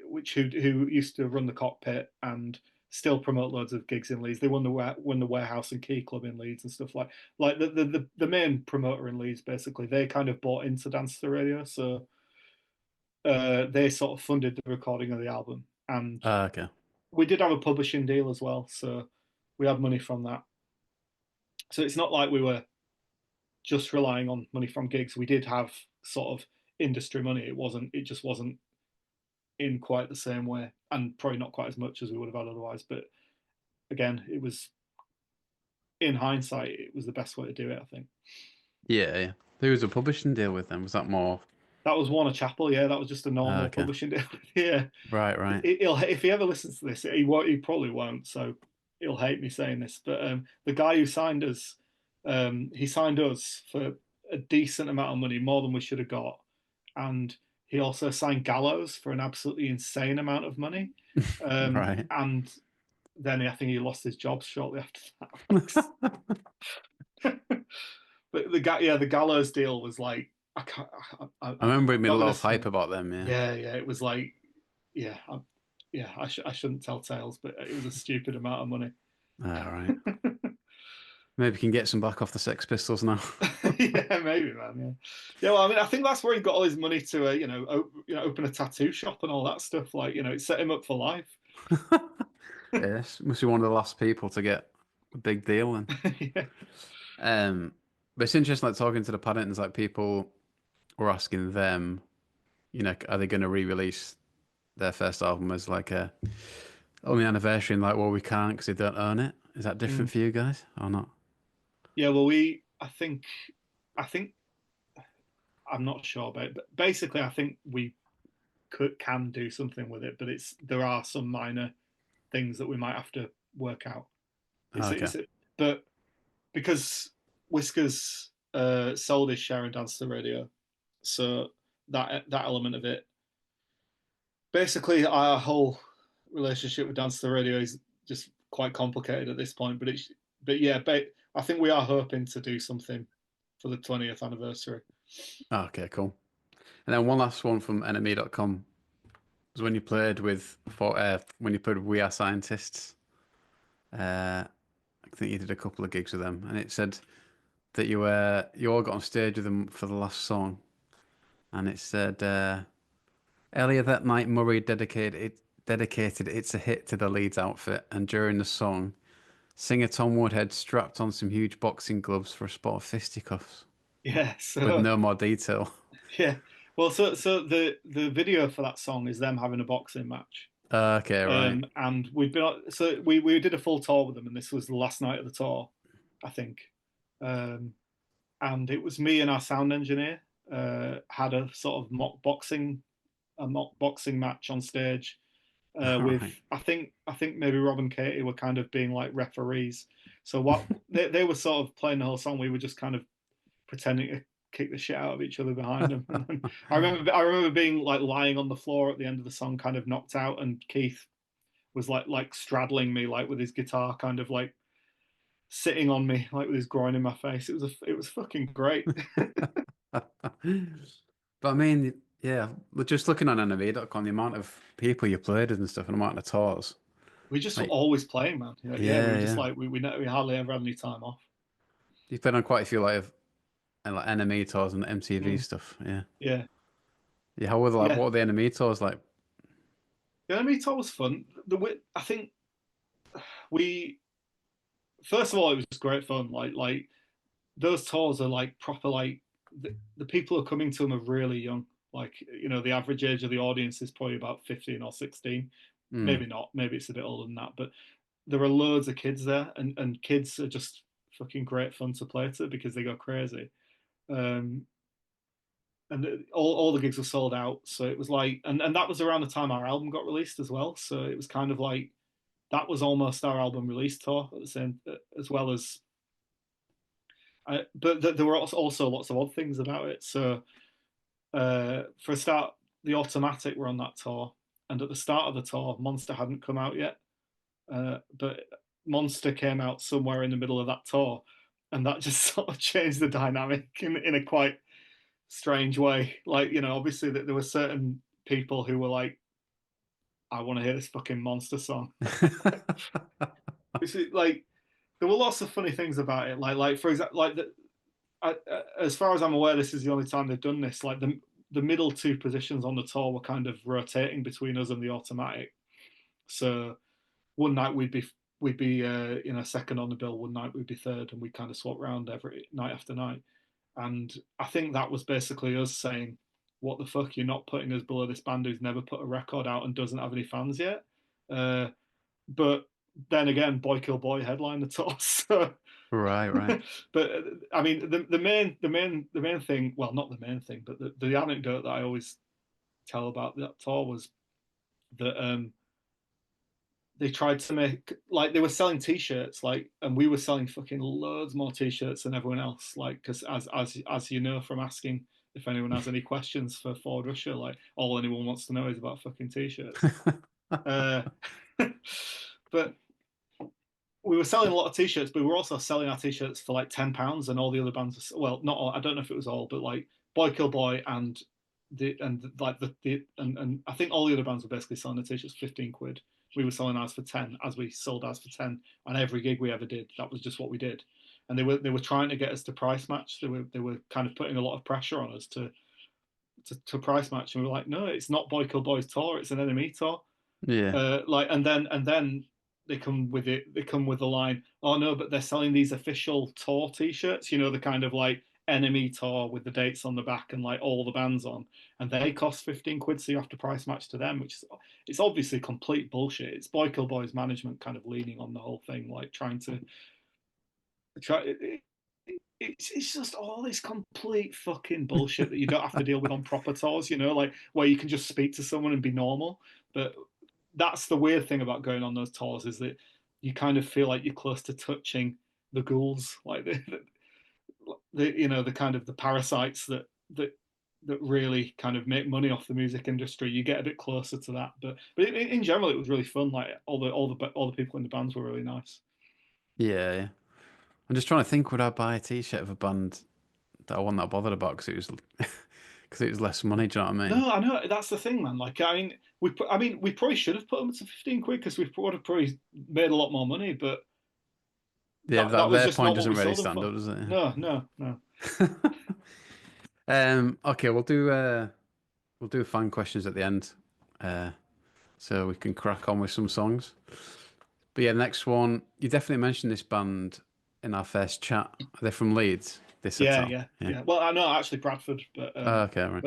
which who used to run the Cockpit and still promote loads of gigs in Leeds. They won the Warehouse and Key Club in Leeds and stuff like the main promoter in Leeds. Basically, they kind of bought into Dance the Radio, so they sort of funded the recording of the album, and Okay. we did have a publishing deal as well, so we had money from that. So it's not like we were just relying on money from gigs. We did have sort of industry money. It just wasn't in quite the same way, and probably not quite as much as we would have had otherwise. But again, it was, in hindsight, it was the best way to do it, I think. Yeah, yeah. Who was a publishing deal with them? Was that more? That was Warner Chapel, yeah. That was just a normal Okay. publishing deal. Yeah, Right, right. he'll, if he ever listens to this, he won't. He probably won't. So he'll hate me saying this. But the guy who signed us, he signed us for a decent amount of money, more than we should have got, and he also signed Gallows for an absolutely insane amount of money. Right. And then I think he lost his job shortly after that. But the Gallows deal was like, I can't, I remember it I'm made a not lot gonna of hype say. about them, yeah. Yeah, it was like, yeah, I shouldn't tell tales, but it was a stupid amount of money. All right. Maybe we can get some back off the Sex Pistols now. Yeah, maybe, man. Yeah, yeah. Well, I mean, I think that's where he got all his money to, open a tattoo shop and all that stuff. Like, it set him up for life. Yes, must be one of the last people to get a big deal then. Yeah. But it's interesting, like talking to the Paddingtons, like people were asking them, are they going to re-release their first album as like a only anniversary? And like, well, we can't because they don't own it. Is that different Mm. for you guys or not? Yeah. Well, I think, I'm not sure about it, but basically, I think we can do something with it, but there are some minor things that we might have to work out. Okay. But because Whiskers sold his share in Dance to the Radio, so that element of it, basically, our whole relationship with Dance to the Radio is just quite complicated at this point. But yeah, I think we are hoping to do something for the 20th anniversary. Okay, cool. And then one last one from NME.com was when you played when you played with We Are Scientists. I think you did a couple of gigs with them, and it said that you all got on stage with them for the last song, and it said earlier that night Murray dedicated It's a Hit to the Leeds outfit, and during the song, singer Tom Woodhead strapped on some huge boxing gloves for a spot of fisticuffs, Yeah, with so no more detail. yeah. Well, so the video for that song is them having a boxing match. Okay, right. And we did a full tour with them, and this was the last night of the tour, I think. Um, and it was me and our sound engineer had a mock boxing match on stage. With Right. I think maybe Rob and Katie were kind of being like referees. So what they were sort of playing the whole song, we were just kind of pretending to kick the shit out of each other behind them. And then I remember being like lying on the floor at the end of the song, kind of knocked out, and Keith was like straddling me like with his guitar, kind of like sitting on me like with his groin in my face. It was fucking great. But I mean, yeah, just looking on NME.com, the amount of people you played with and stuff, and the amount of tours. We just were Like, always playing, man. Yeah, we were yeah, just yeah. like we hardly ever had any time off. You played on quite a few like NME tours and MTV Mm, stuff. Yeah. yeah, Yeah. How were like yeah. what were the NME tours like? The enemy tour was fun. I think we first of all it was just great fun. Like those tours are like proper like the people who are coming to them are really young. Like the average age of the audience is probably about 15 or 16. Mm. Maybe not. Maybe it's a bit older than that. But there are loads of kids there, and kids are just fucking great fun to play to because they go crazy. Um, and all the gigs were sold out, so it was like, and that was around the time our album got released as well. So it was kind of like that was almost our album release tour at the same, as well as. But there were also lots of odd things about it. So for a start, the Automatic were on that tour, and at the start of the tour, Monster hadn't come out yet. But Monster came out somewhere in the middle of that tour, and that just sort of changed the dynamic in a quite strange way. Like, obviously that there were certain people who were like, I want to hear this fucking Monster song. Like there were lots of funny things about it. Like for example, as far as I'm aware, this is the only time they've done this. Like the middle two positions on the tour were kind of rotating between us and the Automatic. So one night we'd be second on the bill. One night we'd be third, and we kind of swap around every night after night. And I think that was basically us saying, "What the fuck? You're not putting us below this band who's never put a record out and doesn't have any fans yet." But then again, Boy Kill Boy headlined the tour. So, Right, right. but I mean, the main thing. Well, not the main thing, but the anecdote that I always tell about that tour was that they tried to make like they were selling t-shirts like and we were selling fucking loads more t-shirts than everyone else like because as you know from asking if anyone has any questions for Ford Russia, like all anyone wants to know is about fucking t-shirts. uh, but we were selling a lot of t-shirts, but we were also selling our t-shirts for like £10, and all the other bands well, not all, I don't know if it was all, but like Boy Kill Boy and and I think all the other bands were basically selling the t-shirts 15 quid. We were selling ours for 10, as we sold ours for 10 on every gig we ever did. That was just what we did. And they were trying to get us to price match. They were kind of putting a lot of pressure on us to price match, and we were like, no, it's not Boy Kill Boy's tour, it's an NME tour. Yeah. Like and then they come with it. They come with the line, "Oh no, but they're selling these official tour T-shirts. The kind of like NME tour with the dates on the back and like all the bands on, and they cost 15 quid, so you have to price match to them, which is it's obviously complete bullshit. It's Boy Kill Boy's management kind of leaning on the whole thing, like trying to try. It's just all this complete fucking bullshit that you don't have to deal with on proper tours, like where you can just speak to someone and be normal. But that's the weird thing about going on those tours is that you kind of feel like you're close to touching the ghouls, like the kind of the parasites that really kind of make money off the music industry. You get a bit closer to that, but in general, it was really fun. Like all the people in the bands were really nice. Yeah, yeah. I'm just trying to think, would I buy a t-shirt of a band that I wasn't that bothered about because it was because it was less money, do you know what I mean? No, I know that's the thing, man. Like, we probably should have put them to 15 quid because we would have probably made a lot more money, but Yeah, that that was their just point not what doesn't we really sold them stand for. up, does it? No, no, no. Okay, we'll do fan questions at the end, uh, so we can crack on with some songs. But yeah, next one, you definitely mentioned this band in our first chat. They're from Leeds. This at Yeah, all? yeah, Yeah. yeah. Well, I know actually Bradford, but Oh, okay, right.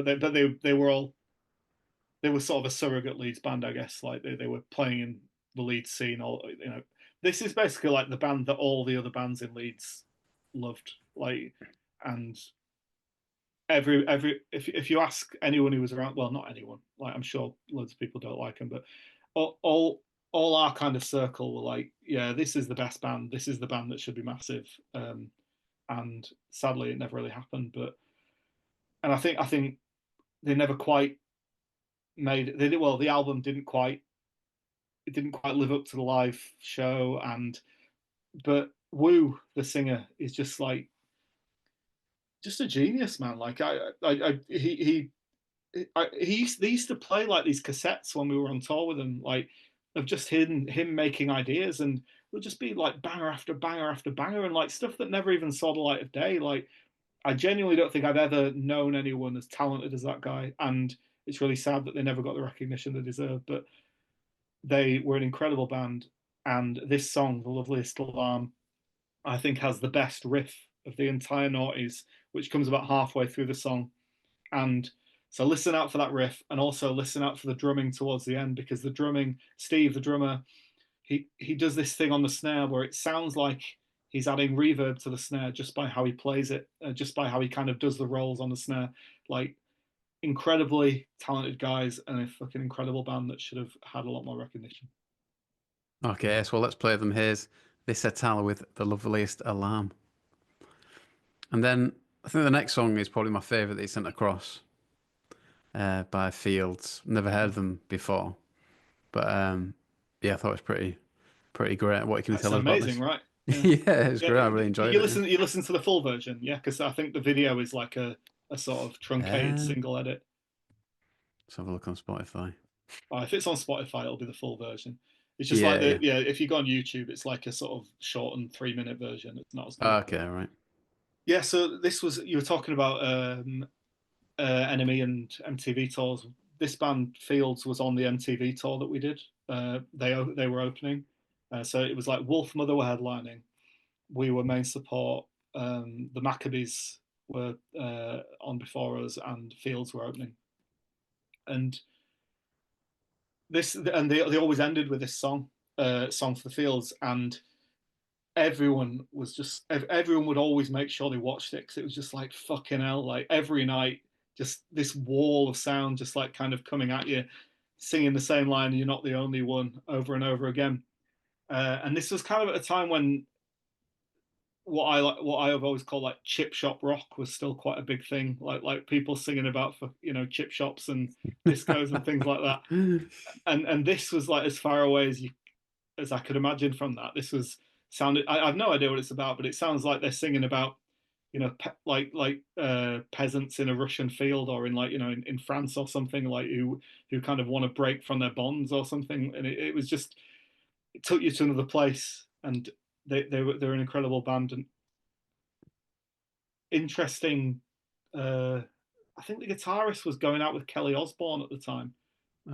they were sort of a surrogate Leeds band, I guess. Like they were playing in the Leeds scene. This is basically like the band that all the other bands in Leeds loved. Like, and if you ask anyone who was around, well, not anyone. Like I'm sure loads of people don't like them, but all our kind of circle were like, yeah, this is the best band. This is the band that should be massive. And sadly, it never really happened. But and I think they never quite made it. They did well. The album didn't quite live up to the live show. And but Wu, the singer, is just a genius, man. Like they used to play like these cassettes when we were on tour with him, like of just him making ideas, and it would just be like banger after banger after banger, and like stuff that never even saw the light of day. Like I genuinely don't think I've ever known anyone as talented as that guy, and it's really sad that they never got the recognition they deserve. But they were an incredible band, and this song, "The Loveliest Alarm," I think has the best riff of the entire noughties, which comes about halfway through the song. And so listen out for that riff, and also listen out for the drumming towards the end, because the drumming, Steve, the drummer, he does this thing on the snare where it sounds like he's adding reverb to the snare just by how he plays it, just by how he kind of does the rolls on the snare. Like incredibly talented guys and a fucking incredible band that should have had a lot more recognition. Okay, so let's play them. Here's this Atala with The Loveliest Alarm. And then I think the next song is probably my favourite that he sent across by Fields. Never heard of them before. But yeah, I thought it was pretty great. What can you That's tell us about amazing, this? right? Yeah. Yeah, it's Yeah, great. I really enjoyed it. you listen to the full version, yeah, because I think the video is like a sort of truncated Yeah. single edit. Let's have a look on Spotify. If it's on Spotify, it'll be the full version. It's just like Yeah, the yeah. yeah. If you go on YouTube, it's like a sort of shortened 3 minute version. It's not as good. Okay, right. Yeah. So this was you were talking about NME and MTV tours. This band Fields was on the MTV tour that we did. They were opening, so it was like Wolf Mother were headlining. We were main support. The Maccabees were on before us, and Fields were opening. And they always ended with this song for the Fields, and everyone would always make sure they watched it because it was just like fucking hell, like every night, just this wall of sound, just like kind of coming at you, singing the same line, "You're not the only one," over and over again. And this was kind of at a time when what I have always called like chip shop rock was still quite a big thing, like people singing about for chip shops and discos and things like that. And this was like as far away as I could imagine from that. This was sounded. I have no idea what it's about, but it sounds like they're singing about peasants in a Russian field, or in like in France or something, like who kind of want to break from their bonds or something. And it was just, it took you to another place, and they're an incredible band and interesting. I think the guitarist was going out with Kelly Osbourne at the time.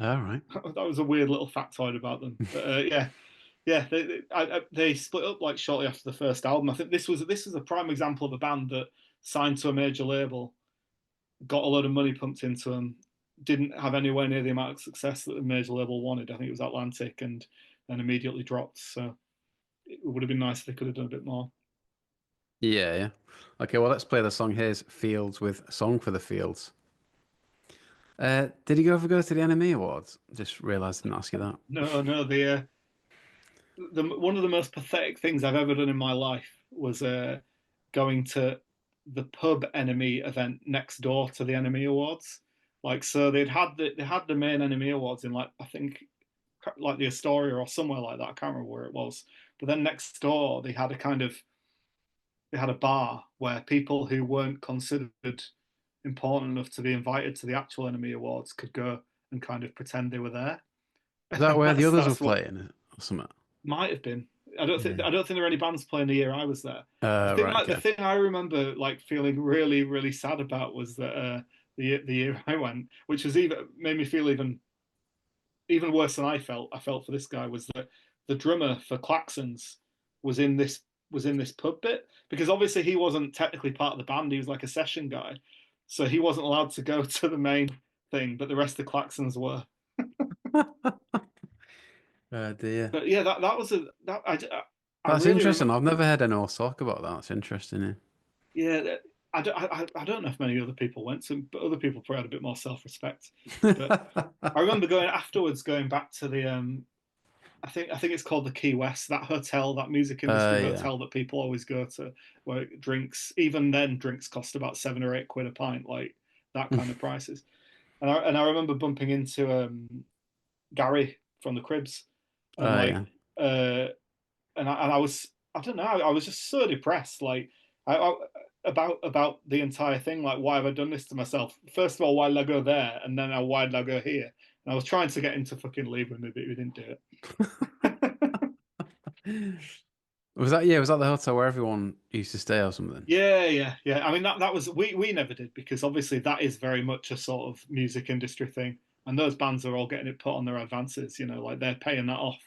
All right. That was a weird little factoid about them. But yeah, they split up like shortly after the first album. I think this was a prime example of a band that signed to a major label, got a load of money pumped into them, didn't have anywhere near the amount of success that the major label wanted. I think it was Atlantic, and then immediately dropped. So it would have been nice if they could have done a bit more. Yeah, yeah. Okay, well, let's play the song. Here's Fields with Song for the Fields. Did he ever go to the NME Awards? Just realised I didn't ask you that. No, no, the one of the most pathetic things I've ever done in my life was going to the pub NME event next door to the NME Awards. Like, so they had the main NME Awards in, like, I think like the Astoria or somewhere like that. I can't remember where it was. But then next door they had a bar where people who weren't considered important enough to be invited to the actual NME Awards could go and kind of pretend they were there. Is that where the others were That's what playing it or something? might have been. Yeah. I don't think there were any bands playing the year I was there. Right, The okay. thing I remember like feeling really really sad about was that the year I went, which was even made me feel even worse than I felt for this guy, was that the drummer for Klaxons was in this pub bit, because obviously he wasn't technically part of the band. He was like a session guy, so he wasn't allowed to go to the main thing, but the rest of the Klaxons were. Dear. But yeah, that was I That's really interesting. remember. I've never heard anyone else talk about that. It's interesting. Yeah. Yeah, I don't know if many other people went to, but other people probably had a bit more self-respect. But I remember going afterwards, going back to the I think it's called the Key West, that hotel, that music industry Yeah. hotel that people always go to, where drinks, even then, drinks cost about £7 or £8 a pint, like that kind of prices. And I remember bumping into Gary from the Cribs, and Oh yeah. like, and I was, I don't know, I was just so depressed, like, I about the entire thing, like, why have I done this to myself? First of all, why did I go there, and then why did I go here? And I was trying to get into fucking Leave with me, but we didn't do it. Was that yeah? Was that the hotel where everyone used to stay or something? Yeah, yeah, yeah. I mean, that was, we never did, because obviously that is very much a sort of music industry thing, and those bands are all getting it put on their advances. Like they're paying that off,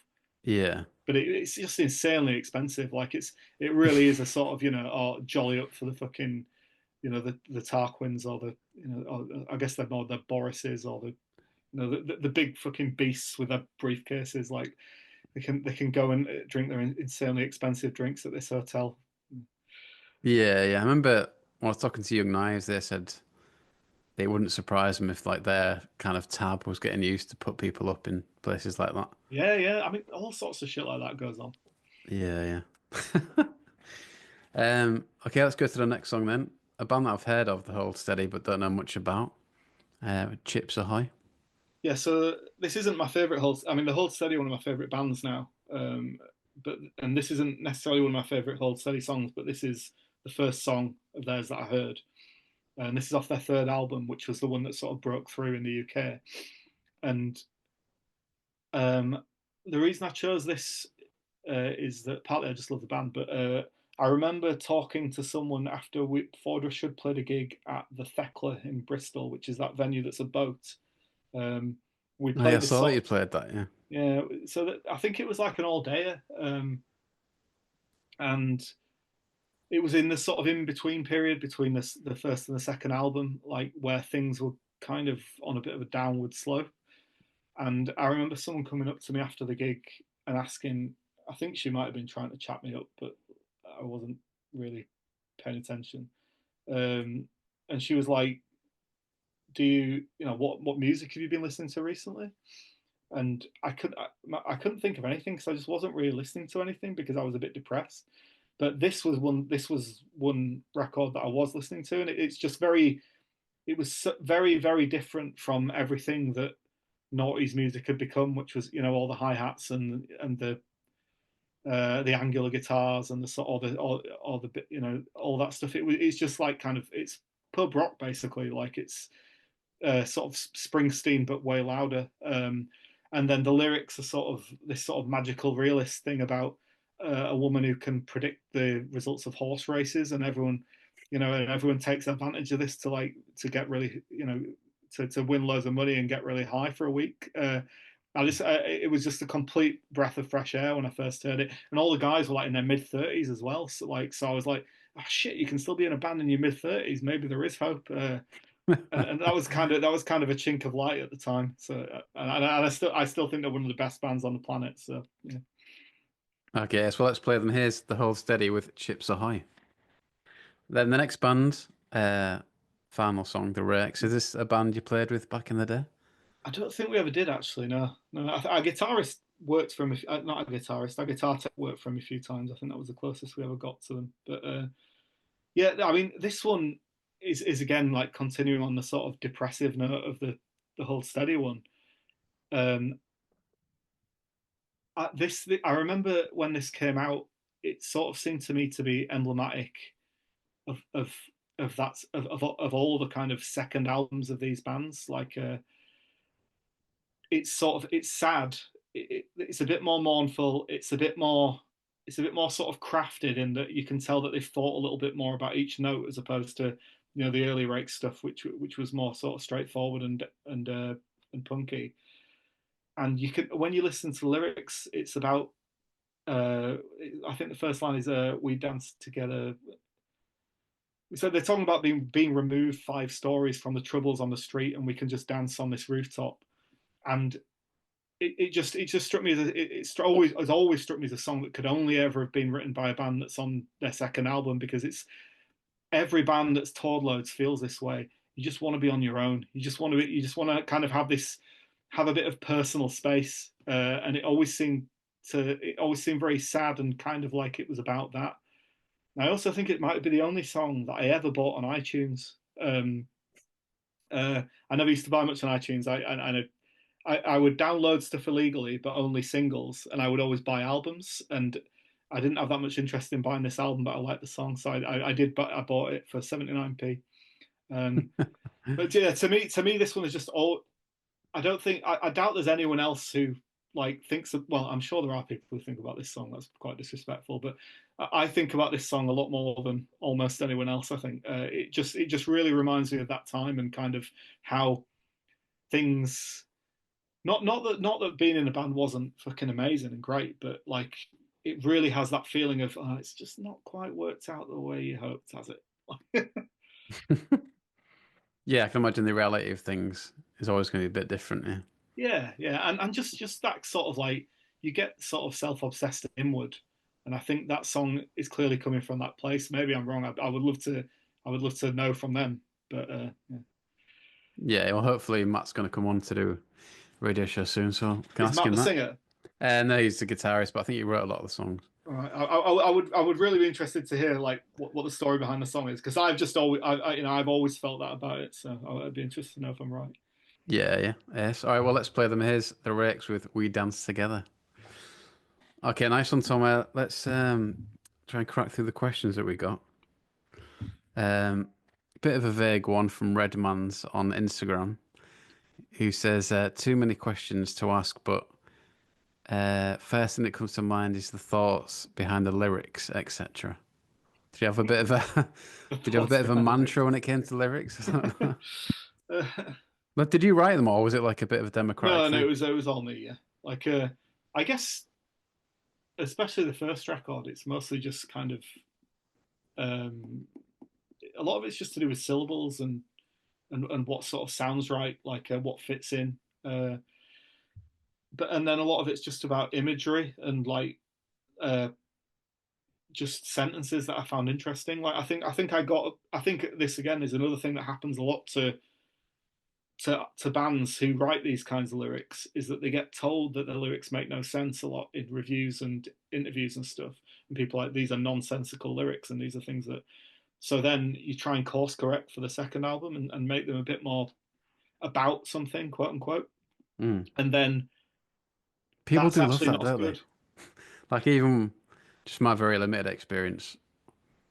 Yeah. but it's just insanely expensive. Like it really is a sort of, oh, jolly up for the fucking, the Tarquins, or the, or I guess they're more the Borises, or the, the big fucking beasts with their briefcases. Like they can go and drink their insanely expensive drinks at this hotel. Yeah, yeah. I remember when I was talking to Young Knives, they said it wouldn't surprise them if like their kind of tab was getting used to put people up in places like that. Yeah, yeah. I mean, all sorts of shit like that goes on. Yeah, yeah. Okay, let's go to the next song then. A band that I've heard of, The Hold Steady, but don't know much about. Chips Ahoy. Yeah, so this isn't my favorite Hold. I mean, the Hold Steady are one of my favorite bands now. But this isn't necessarily one of my favorite Hold Steady songs. But this is the first song of theirs that I heard, and this is off their third album, which was the one that sort of broke through in the UK. And the reason I chose this is that partly I just love the band, but I remember talking to someone after Ford Rush had played a gig at the Thekla in Bristol, which is that venue that's a boat. Um, we Oh, yeah, I played this saw that sort you of, played that, yeah. yeah. So that, I think it was like an all dayer, and it was in the sort of in between period between the first and the second album, like where things were kind of on a bit of a downward slope. And I remember someone coming up to me after the gig and asking, I think she might have been trying to chat me up, but I wasn't really paying attention. Um, and she was like, "Do what music have you been listening to recently?" And I couldn't think of anything, because I just wasn't really listening to anything, because I was a bit depressed. But this was one record that I was listening to, and it's just it was very, very different from everything that Naughty's music had become, which was, all the hi hats and the angular guitars and the sort all the all that stuff. It's just like kind of it's pub rock basically, like it's sort of Springsteen but way louder. And then the lyrics are sort of this sort of magical realist thing about a woman who can predict the results of horse races, and everyone takes advantage of this to get really, to win loads of money and get really high for a week. It was just a complete breath of fresh air when I first heard it, and all the guys were like in their mid 30s as well. So I was like, oh shit, you can still be in a band in your mid 30s. Maybe there is hope. And that was kind of a chink of light at the time. So and I still think they're one of the best bands on the planet. So yeah. Okay, so let's play them. Here's The Hold Steady with Chips Ahoy. Then the next band, final song, The Rakes. Is this a band you played with back in the day? I don't think we ever did actually. No, no. Our guitarist worked for him. Not a guitarist. Our guitar tech worked for him a few times. I think that was the closest we ever got to them. But yeah, I mean, this one is again like continuing on the sort of depressive note of the whole steady one. Um, I remember when this came out, it sort of seemed to me to be emblematic of of all the kind of second albums of these bands. Like it's sad. It's a bit more mournful. It's a bit more sort of crafted, in that you can tell that they've thought a little bit more about each note, as opposed to the early Rake stuff, which was more sort of straightforward and punky. And you can, when you listen to the lyrics, it's about uh, I think the first line is "We danced together." So they're talking about being removed 5 stories from the troubles on the street, and we can just dance on this rooftop. And it just struck me as always has always struck me as a song that could only ever have been written by a band that's on their second album, because every band that's toured loads feels this way. You just want to be on your own. You just want to kind of have a bit of personal space. And it always seemed very sad and kind of like it was about that. And I also think it might be the only song that I ever bought on iTunes. I never used to buy much on iTunes. I would download stuff illegally, but only singles, and I would always buy albums. And I didn't have that much interest in buying this album, but I liked the song, so I did. But I bought it for 79p. Um, but yeah, to me, this one is just all. I doubt there's anyone else who like thinks of. Well, I'm sure there are people who think about this song. That's quite disrespectful, but I think about this song a lot more than almost anyone else. I think it just really reminds me of that time and kind of how things not that being in a band wasn't fucking amazing and great, but like it really has that feeling of it's just not quite worked out the way you hoped, has it? Yeah, I can imagine the reality of things is always going to be a bit different. Yeah. Yeah, and just that sort of like you get sort of self-obsessed inward, and I think that song is clearly coming from that place. Maybe I'm wrong. I would love to know from them, but yeah. Yeah, well, hopefully Matt's going to come on to do a radio show soon, so I can Is ask Matt him the that. singer? No, he's the guitarist, but I think he wrote a lot of the songs. All right. I would really be interested to hear like what the story behind the song is because I've just always I've always felt that about it. So I'd be interested to know if I'm right. Yeah, yeah. Yes. All right, well, let's play them. Here's the Rakes with We Dance Together. Okay, nice one, Tom. Let's try and crack through the questions that we got. Bit of a vague one from Redmans on Instagram, who says too many questions to ask, but first thing that comes to mind is the thoughts behind the lyrics, etc. Did you have a bit of a The did you have a thoughts bit of a behind the mantra lyrics. when it came to lyrics? uh, But did you write them or was it like a bit of a democratic no, thing? it was all me. Yeah, like I guess especially the first record, it's mostly just kind of um, a lot of it's just to do with syllables and what sort of sounds right, like what fits in. Uh, but and then a lot of it's just about imagery and like uh, just sentences that I found interesting. Like I think this again is another thing that happens a lot to bands who write these kinds of lyrics is that they get told that their lyrics make no sense a lot in reviews and interviews and stuff. And people are like these are nonsensical lyrics and these are things that so then you try and course correct for the second album and make them a bit more about something, quote unquote. Mm. And then People that's do love actually that, not as don't they? good. Like even just my very limited experience,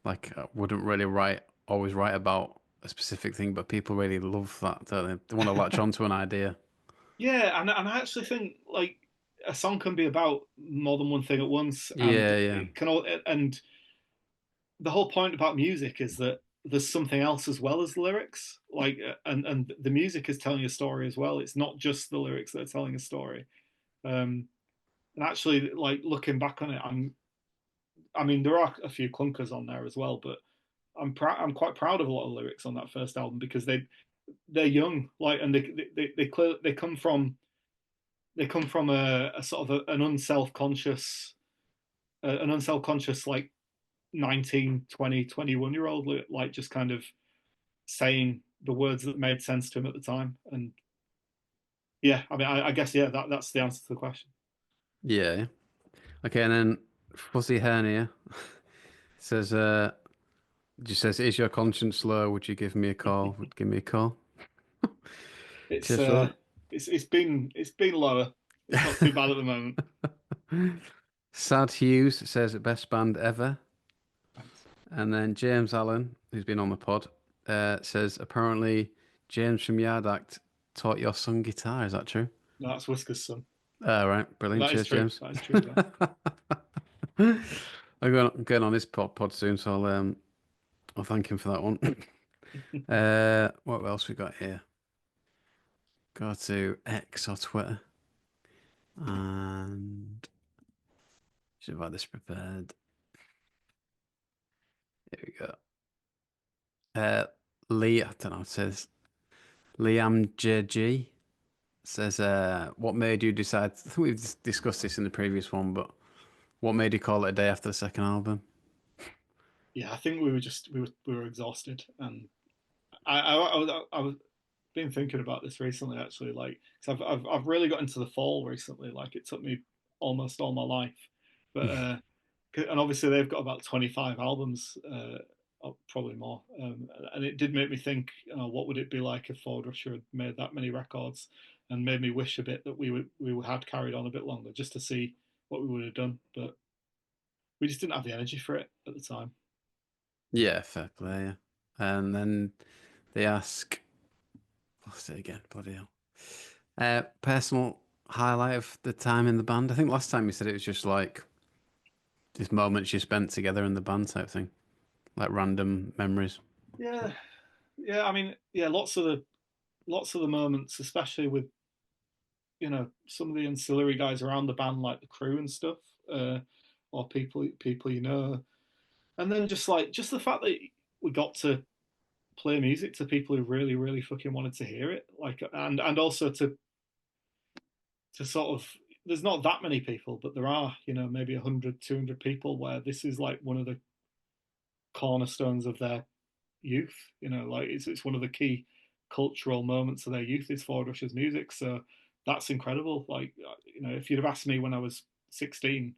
like I wouldn't really always write about a specific thing, but people really love that, don't they? They want to latch onto an idea. Yeah, and I actually think like a song can be about more than one thing at once, and Yeah, yeah. it can all and the whole point about music is that there's something else as well as the lyrics. Like, and the music is telling a story as well. It's not just the lyrics that are telling a story. Um, and actually, like looking back on it, I mean, there are a few clunkers on there as well, but I'm quite proud of a lot of the lyrics on that first album because they're young, like, and they come from a sort of an unself conscious like 19, 20, 21 year old, like just kind of saying the words that made sense to him at the time. And yeah, I mean, I guess, yeah, that's the answer to the question. Yeah, yeah. Okay, and then Fuzzy Hernia says, just says, is your conscience low? Would you give me a call? Would give me a call? It's, Cheers for it's been lower. It's not too bad at the moment. that. Sad Hughes says, best band ever. Thanks. And then James Allen, who's been on the pod, says, apparently James from Yard Act taught your son guitar. Is that true? No, that's Whiskers' son. Right, brilliant. That is Cheers, true. James. That is true, yeah. I'm going on his pod soon, so I'll thank him for that one. What else we got here? Go to X or Twitter, and should have had this prepared. Here we go. Lee, I don't know. It says Liam JG says, "What made you decide?" I think we've discussed this in the previous one, but what made you call it a day after the second album? yeah, I think we were exhausted, and I was been thinking about this recently actually, like, because I've really got into the fall recently. Like, it took me almost all my life, but and obviously they've got about 25 albums, probably more, and it did make me think, what would it be like if Ford Russia had made that many records, and made me wish a bit that we had carried on a bit longer just to see what we would have done, but we just didn't have the energy for it at the time. Yeah, fair play. Yeah. And then they ask, what's it again? Bloody hell. Personal highlight of the time in the band. I think last time you said it was just like just moments you spent together in the band type thing, like random memories. Yeah, yeah. I mean, yeah, lots of the moments, especially with, some of the ancillary guys around the band, like the crew and stuff, or people and then just the fact that we got to play music to people who really really fucking wanted to hear it, like, and also to sort of, there's not that many people, but there are, maybe 100, 200 people where this is like one of the cornerstones of their youth. Like, it's one of the key cultural moments of their youth is Ford Rush's music. So that's incredible. Like, if you'd have asked me when I was 16,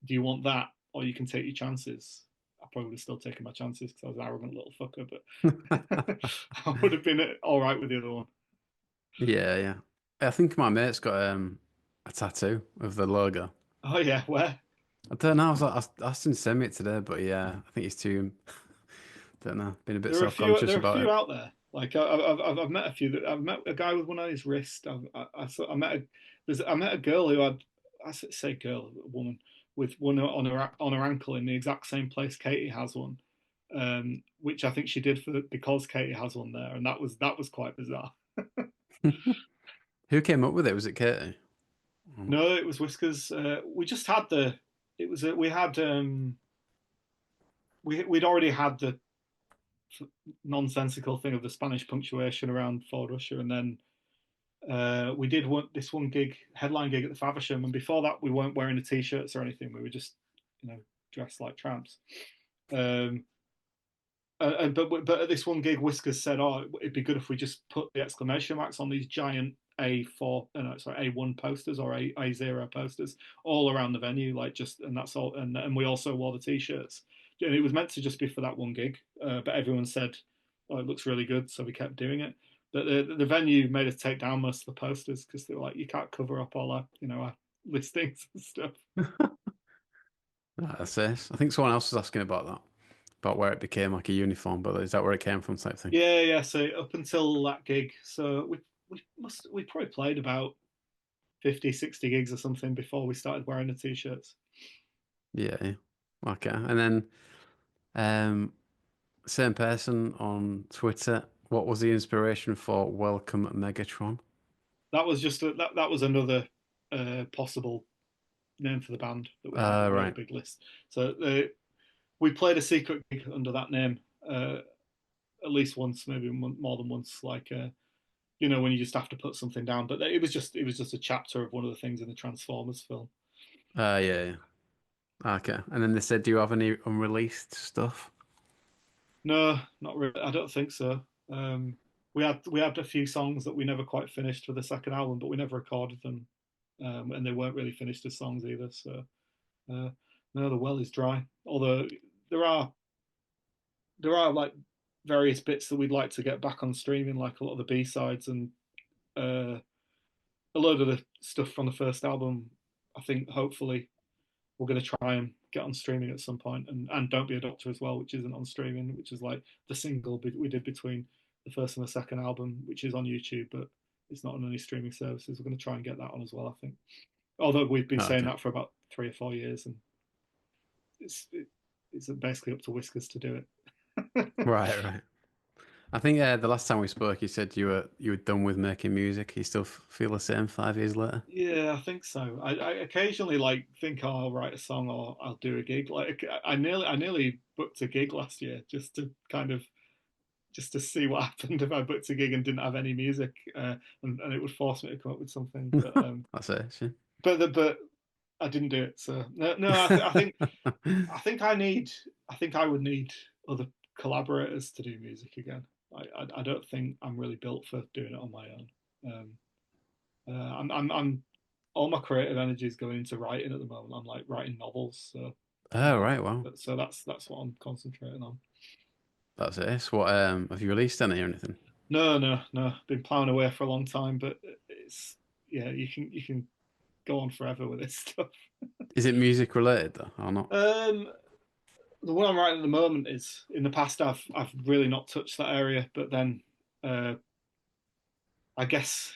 do you want that or you can take your chances? I probably would have still taken my chances because I was an arrogant little fucker, but I would have been all right with the other one. Yeah, yeah. I think my mate's got a tattoo of the logo. Oh yeah, where? I don't know. I asked him to send me it today, but yeah, I think he's too. Don't know. Been a bit There are a few. self-conscious There are a about few it. out there. Like, I've met a few. I've met a guy with one on his wrist. I met a girl who had, say girl, a woman with one on her ankle in the exact same place Katie has one, which I think she did because Katie has one there, and that was quite bizarre. Who came up with it? Was it Katie? No, it was Whiskers. We just had the. It was we had we'd already had the nonsensical thing of the Spanish punctuation around Ford Russia, and then we did this one gig, headline gig at the Faversham, and before that we weren't wearing the t-shirts or anything. We were just, dressed like tramps. Um, but at this one gig, Whiskers said, "Oh, it'd be good if we just put the exclamation marks on these giant A4, no, sorry, A1 posters or A0 posters all around the venue, like, just, and that's all. And we also wore the t-shirts, and it was meant to just be for that one gig, but everyone said, "Oh, it looks really good," so we kept doing it. But the venue made us take down most of the posters because they were like, "You can't cover up all our, our listings and stuff." That's it. I think someone else was asking about that, about where it became like a uniform, but is that where it came from type thing? Yeah, yeah. So up until that gig, so we probably played about 50, 60 gigs or something before we started wearing the t-shirts. Yeah, yeah. Okay. And then um same person on Twitter. What was the inspiration for Welcome Megatron? That was just that was another possible name for the band that we had a Right. big list. So we played a secret gig under that name, at least once, maybe more than once. Like, when you just have to put something down. But it was just a chapter of one of the things in the Transformers film. Yeah, yeah. Okay. And then they said, do you have any unreleased stuff? No, not really. I don't think so. Um, we had a few songs that we never quite finished for the second album, but we never recorded them, and they weren't really finished as songs either. So, uh, no, the well is dry. Although there are there are like various bits that we'd like to get back on streaming, like a lot of the B sides and uh, a load of the stuff from the first album. I think hopefully we're going to try and get on streaming at some point, and Don't Be a Doctor as well, which isn't on streaming, which is like the single we did between the first and the second album, which is on YouTube, but it's not on any streaming services. We're going to try and get that on as well, I think. Although we've been saying Okay. that for about 3 or 4 years, and it's basically up to Whiskers to do it. Right, right. I think the last time we spoke, you said you were done with making music. You still feel the same 5 years later? Yeah, I think so. I occasionally like think, oh, I'll write a song or I'll do a gig. Like, I nearly booked a gig last year just to kind of just to see what happened if I booked a gig and didn't have any music, and it would force me to come up with something. But That's it. Shit. but I didn't do it. So no, no. I think I need. I think I would need other collaborators to do music again. I don't think I'm really built for doing it on my own. Um, I'm all my creative energy is going into writing at the moment. I'm like writing novels, so Oh, right, wow. so that's what I'm concentrating on. That's it. So what have you released any or anything? No, no, no. Been plowing away for a long time, but it's yeah. You can go on forever with this stuff. Is it music related though, or not? Um, the one I'm writing at the moment is in the past I've really not touched that area, but then uh, I guess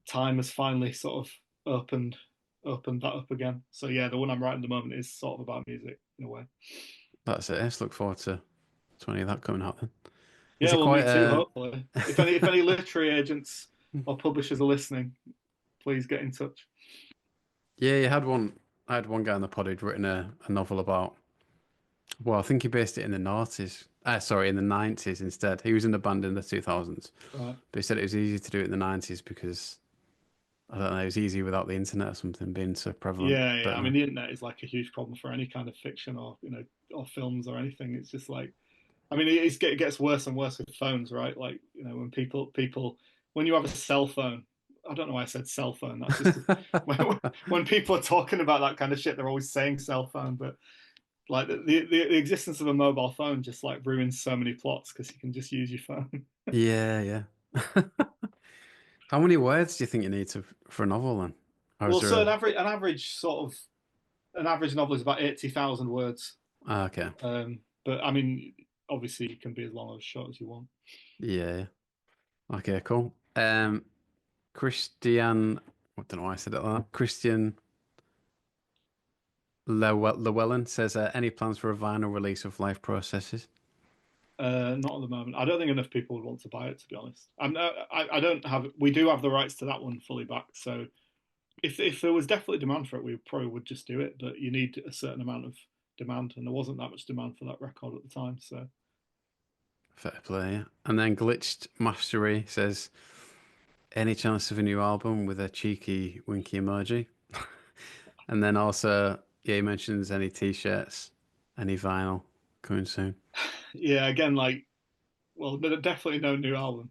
time has finally sort of opened that up again. So yeah, the one I'm writing at the moment is sort of about music in a way. That's it. Let's look forward to any of that coming out then. Is Yeah, it well, quite me too. Hopefully, if any literary agents or publishers are listening, please get in touch. yeah, you had one. I had one guy on the pod who'd written a novel about. Well, I think he based it in the noughties. Sorry, in the 90s instead. He was in the band in the 2000s, Right. but he said it was easy to do it in the 90s because I don't know, it was easy without the internet or something being so prevalent. Yeah, yeah. But I mean, the internet is like a huge problem for any kind of fiction or or films or anything. It's just like, I mean, it gets worse and worse with phones, right? Like, when people when you have a cell phone. I don't know why I said cell phone. That's just when people are talking about that kind of shit, they're always saying cell phone, but like the existence of a mobile phone just like ruins so many plots because you can just use your phone. yeah, yeah. How many words do you think you need for a novel then? Or is Well, there so a? an average sort of an average novel is about 80,000 words. Ah, okay. But I mean, obviously, it can be as long or as short as you want. Yeah, yeah. Okay, cool. Christian, I don't know why I said it like that. Christian Llewellyn says, any plans for a vinyl release of Life Processes? Not at the moment. I don't think enough people would want to buy it, to be honest. I don't have. We do have the rights to that one fully back. So if there was definitely demand for it, we probably would just do it. But you need a certain amount of demand, and there wasn't that much demand for that record at the time. So Fair play, yeah. And then Glitched Mastery says, any chance of a new album with a cheeky winky emoji? And then also, yeah, he mentions any t-shirts, any vinyl coming soon. yeah, again, like, well, definitely no new album.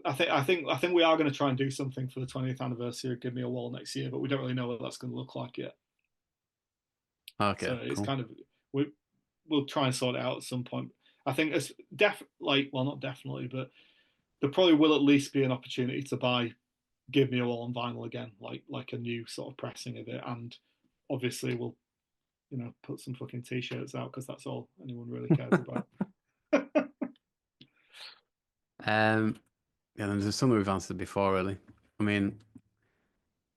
I think we are going to try and do something for the 20th anniversary of Give Me a Wall next year, but we don't really know what that's going to look like yet. Okay, So it's cool. kind of we we'll try and sort it out at some point. I think it's like, well, not definitely, but there probably will at least be an opportunity to buy Give Me a Wall on vinyl again, like a new sort of pressing of it, and obviously we'll put some fucking t-shirts out because that's all anyone really cares about. Um, yeah, and there's something we've answered before, really. I mean,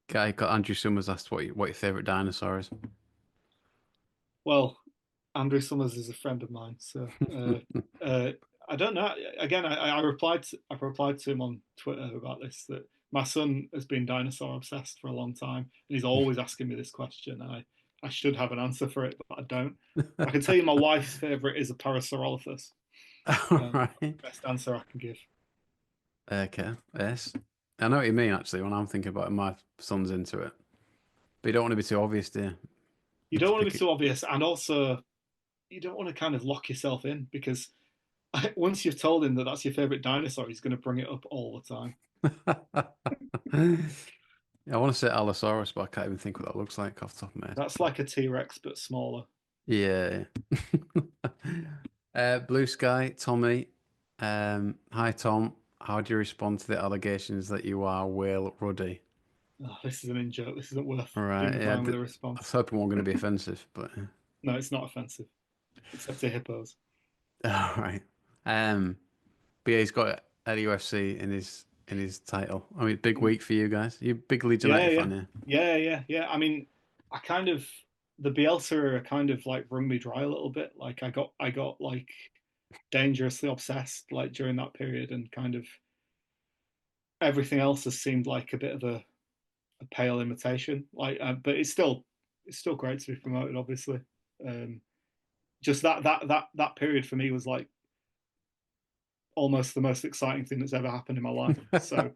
guy got Andrew Summers asked what your favorite dinosaur is. Well, Andrew Summers is a friend of mine, so I don't know. Again, I replied to him on Twitter about this that my son has been dinosaur obsessed for a long time, and he's always asking me this question. And I should have an answer for it, but I don't. I can tell you my wife's favorite is a Parasaurolophus. All right. Best answer I can give. Okay. Yes. I know what you mean, actually, when I'm thinking about it, my son's into it. But you don't want to be too obvious, do you? You don't To want to pick be it. too obvious, and also you don't want to kind of lock yourself in because once you've told him that that's your favorite dinosaur, he's going to bring it up all the time. Yeah, I want to say Allosaurus, but I can't even think what that looks like off the top of my head. That's like a T Rex but smaller. Yeah. Blue Sky, Tommy. Hi, Tom. How do you respond to the allegations that you are Whale Ruddy? Oh, this is an in joke. This isn't worth All right. Yeah. dignifying with a I was response. hoping it wasn't going to be offensive, but No, it's not offensive, except to hippos. all right. Um, but yeah, he's got LUFC in his title. I mean, big Mm. week for you guys. You big Leeds Yeah, United yeah, fan, yeah? yeah. I mean, I kind of the Bielsa era kind of like wrung me dry a little bit. Like I got like dangerously obsessed like during that period, and kind of everything else has seemed like a bit of a pale imitation. Like, but it's still great to be promoted, obviously. Um, just that period for me was like almost the most exciting thing that's ever happened in my life. So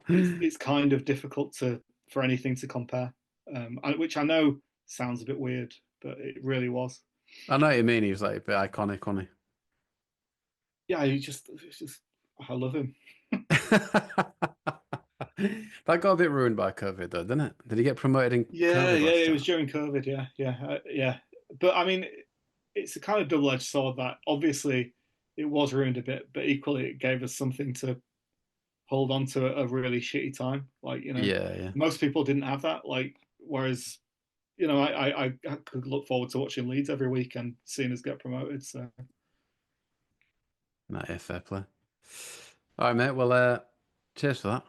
it's kind of difficult to for anything to compare. which I know sounds a bit weird, but it really was. I know what you mean. He was like a bit iconic, wasn't Yeah, it's just I love him. he? That got a bit ruined by COVID, though, didn't it? Did he get promoted in Yeah, COVID yeah, last it was time? during COVID. Yeah, yeah. But I mean, it's a kind of double-edged sword that obviously it was ruined a bit, but equally it gave us something to hold on to a really shitty time. Like, Yeah, yeah. most people didn't have that. Like, whereas, I could look forward to watching Leeds every week and seeing us get promoted. So Nah, yeah, fair play. All right, mate. Well, cheers for that.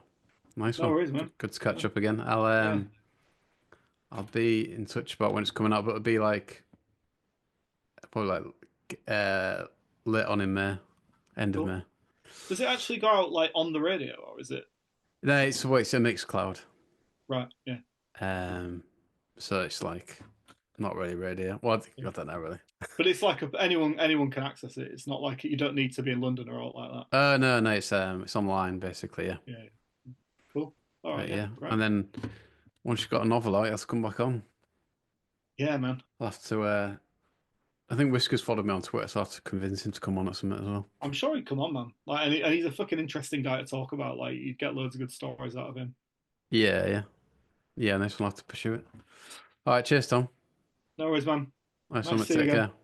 Nice no one. worries, man. Good to catch No, up again. yeah, I'll be in touch about when it's coming out, but it'll be like probably like late on in May, end of cool. May. Does it actually go out like on the radio, or is it No, it's a mixed cloud. right? Yeah, Um, so it's like not really radio. Well, yeah. I don't know really. But it's like anyone can access it. It's not like you don't need to be in London or all like that. No, no, it's online basically. Yeah, Yeah, yeah. Cool. All right, but yeah, yeah. great. And then once you've got a novel out, you have to come back on. Yeah, man. I'll have to. I think Whiskers followed me on Twitter, so I have to convince him to come on at something as well. I'm sure he'd come on, man. Like, and he's a fucking interesting guy to talk about. Like, you'd get loads of good stories out of him. Yeah, yeah, yeah. Next one, I'll have to pursue it. All right, cheers, Tom. No worries, man. Nice one, Nice to mate. see you Take again. care.